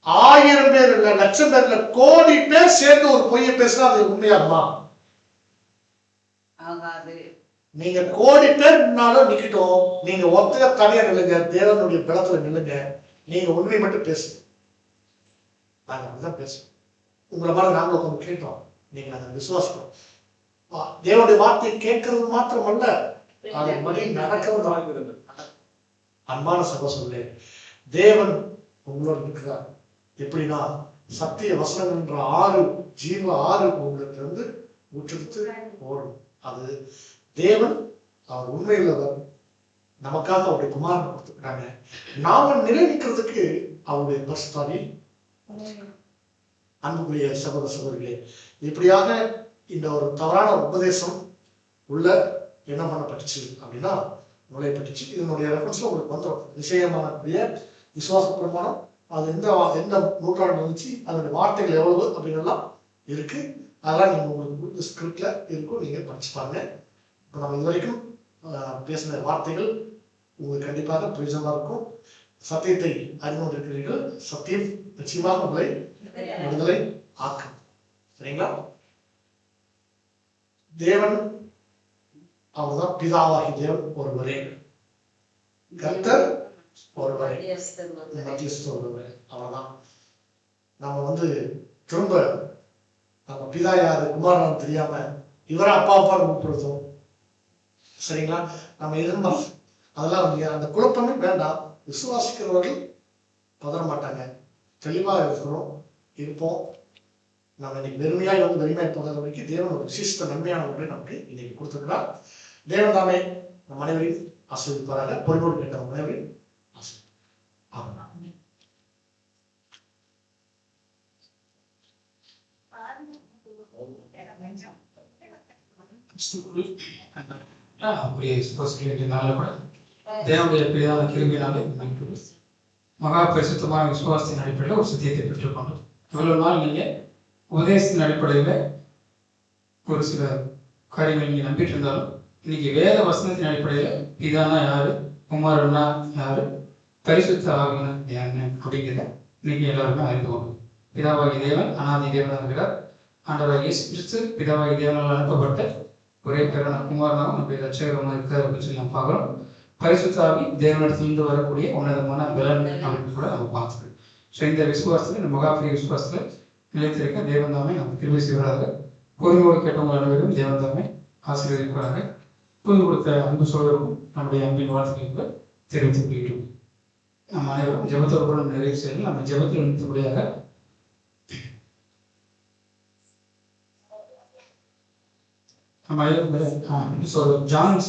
1000 பேர் இல்ல, லட்சம் பேர் இல்ல, கோடி பேர் சேர்ந்து ஒரு பொய்ய பேசினா அது உண்மையாகுமா? ஆகாது. நீங்க கோடி பேர் முன்னாலும் நிக்கட்டும், நீங்க ஒத்தைய தனியா நில்லுங்க, தேவனுடைய பலத்துல நில்லுங்க, நீங்க உண்மை மட்டும் பேசுங்க. நாங்க அப்படிதான் பேசுவோம். உங்களை மாதிரி நாங்களும் உட்காந்து கேட்டோம், நீங்க நாங்க விசுவாசம். தேவனுடைய வார்த்தையை கேட்கறது மாத்திரமல்ல, அதை மணி நடக்கிறது. அன்பான சகோதரர்களே, தேவன் உங்களோட இருக்கிறார். எப்படின்னா சத்திய வசனம் என்ற ஆறு ஜீவ ஆறு உங்களுக்கு இருந்து ஊற்றெடுத்து ஓடும். அது தேவன் அவர் உண்மையுள்ளவர், நமக்காக அவருடைய குமாரன் கொடுத்துருக்காங்க. நாம நிலைநிற்கிறதுக்கு அவருடைய பரிசுத்தாவி. அன்புக்குரிய சகோதர சகோதரிகளே, இப்படியாக இந்த ஒரு தவறான உபதேசம் உள்ள என்ன பண்ணப்பட்டுச்சு அப்படின்னா நுழைப்பட்டுச்சு. இதனுடைய ரெஃபரன்ஸ்ல உங்களுக்கு வந்துடும். நிச்சயமான விசுவாச பிரமாணம் அது எந்த நூற்றாண்டு வந்துச்சு, அதனுடைய வார்த்தைகள் எவ்வளவு அப்படின்லாம் இருக்கு. அதெல்லாம் நீங்க உங்களுக்கு ஸ்கிரிப்ட்ல இருக்கும், நீங்க படிச்சு பாருங்க. இப்போ நம்ம இது வரைக்கும் பேசின வார்த்தைகள் உங்களுக்கு கண்டிப்பாக பிரயோஜனமா இருக்கும். சத்தியத்தை அறிந்து கொண்டிருக்கிறீர்கள். சத்தியம் நிச்சயமாக உங்களை விடுதலை ஆக்கும். சரிங்களா? தேவன் அவர்தான் பிதாவாகி தேவன் ஒருவரே, கர்த்தர் ஒருவரே, மத்தியஸ்தர் ஒருவரே. அவர்தான். நம்ம வந்து திரும்ப நம்ம பிதா யாரு குமாரன் தெரியாம இவரை அப்பா அப்பா கூப்பிடுறதும் சரிங்களா? நம்ம எதிர்பார்த்து அதெல்லாம் வந்து அந்த குழப்பமே வேண்டாம். விசுவாசிக்கிறவர்கள் பதற மாட்டாங்க. தெளிவா இருக்கிறோம் இருப்போம். நம்ம இன்னைக்கு வெறுமையாய் வந்து வெறுமையாய் போகிற வரைக்கும் தேவன் ஒரு விசிஷ்ட நன்மையான ஒன்றை நமக்கு இன்னைக்கு கொடுத்துருக்கிறார். தேவன் தாமே நம் அனைவரையும் ஆசீர்வதிப்பாராக. பொறுப்போடு கேட்ட நம் அனைவரையும் தேவனுடைய பிரியாத கிருமியினாலே மகா பரிசுத்தமான விசுவாசத்தின் அடிப்படையில் ஒரு சத்தியத்தை பெற்றுக்கொண்டோம். இவ்வளவு நாள் நீங்க உபதேசத்தின் அடிப்படையில் ஒரு சில காரியங்கள் நீங்க நம்பிட்டு இருந்தாலும் இன்னைக்கு வேத வசனத்தின் அடிப்படையில் பிதானா யாரு, குமாரனா யாரு, பரிசுத்த ஆவினா யாருன்னு அப்படிங்கிறத இன்னைக்கு எல்லாருமே அறிந்து கொள்ளும். பிதாவாகி தேவன் அனாதி தேவனாக இருக்கிறார். ஆண்டவராக இயேசு கிறிஸ்து பிதாவாகி தேவனால் அனுப்பப்பட்ட ஒரே பேரான குமாரனாகவும் நம்முடைய ரட்சகரமாக இருக்கார் அப்படின்னு சொல்லி நம்ம பார்க்குறோம். பரிசுத்த ஆவி தேவனிடத்திலிருந்து வரக்கூடிய உன்னதமான பலன் அப்படின்னு கூட நம்ம பார்த்துக்கிறோம். ஸோ இந்த விசுவாசத்தில், இந்த மகாபிரிய விசுவாசத்தில் நிலைத்திருக்க தேவன் தாமே நம்ம கிருபை செய்வதாக. பொறுமையோடு கேட்டவங்க அனைவரும் தேவன் தாமே ஆசீர்வதிப்பாராக. புரிந்து கொடுத்த அன்பு சோழருக்கும் நம்முடைய அன்பின் வாழ்த்துக்களை தெரிவித்துக் கொள்கிறோம். நம்ம அனைவரும் ஜெபத்தோடு கூட நிறைவு செய்யணும். நம்ம ஜெபத்தில் நிறுத்தபடியாக நம்ம அனைவரும் ஜான்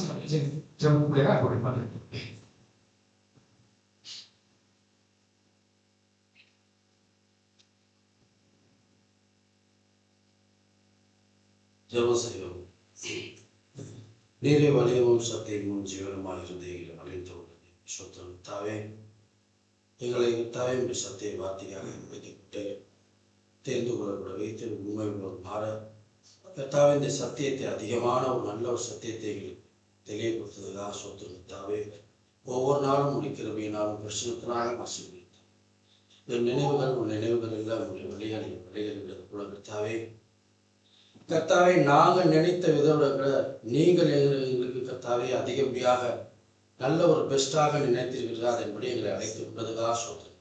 ஜெபப்படியாக கொடுப்பாங்க. ஜெபம் செய்வோம். நீரே வலியமும் சத்தியமும் ஜீவனமாக இருந்தீர்கள் அழைத்து சொத்தம் தாவே எங்களை தாவே சத்திய வார்த்தையாக வைத்துவிட்டு தெரிந்து கொள்ளக்கூட வைத்து உண்மை மாற தாவே இந்த சத்தியத்தை அதிகமான ஒரு நல்ல ஒரு சத்தியத்தை எங்களுக்கு தெளிவுபடுத்துவதாக சொத்து தாவே ஒவ்வொரு நாளும் முடிக்கிறவையினாலும் பிரச்சனத்தினாலும் ஆசீர்வதித்து இந்த நினைவுகள் உன் நினைவுகள் எல்லாம் உங்களுடைய வழிகளில் கூட கர்த்தாவே கர்த்தாவே நாங்கள் நினைத்த விதவிட நீங்கள் எங்களுக்கு கர்த்தாவே அதிகப்படியாக நல்ல ஒரு பெஸ்டாக நினைத்திருக்கிறார் அதன்படி எங்களை அழைத்து கொண்டதுக்காக சொல்றேன்.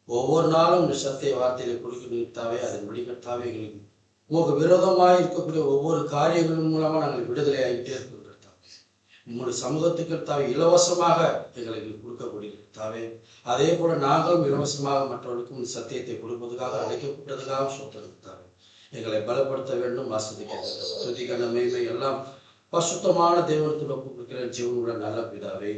ஒவ்வொரு நாளும் இந்த சத்திய வார்த்தையை கொடுக்க நிறுத்தாவே அதன்படி கர்த்தாவே எங்களுக்கு உங்களுக்கு விரோதமாக இருக்கக்கூடிய ஒவ்வொரு காரியங்களின் மூலமா நாங்கள் விடுதலை ஆகிட்டே இருக்கிறோம். உங்களுடைய சமூகத்துக்கு கர்த்தாவே இலவசமாக எங்களுக்கு கொடுக்கக்கூடிய கர்த்தாவே அதே போல நாங்களும் இலவசமாக மற்றவர்களுக்கும் இந்த சத்தியத்தை கொடுப்பதற்காக அழைக்கப்பட்டதுக்காக சொல்லிருக்காங்க. எங்களை பலப்படுத்த வேண்டும். ஆசிரியர் மேன்மை எல்லாம் பசுத்தமான தேவனத்தில் ஒப்புக்கிற ஜீவனுடைய நல்ல பிதாவே.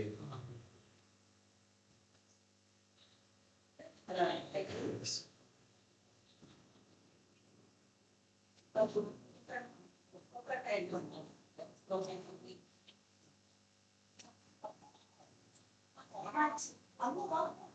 I'm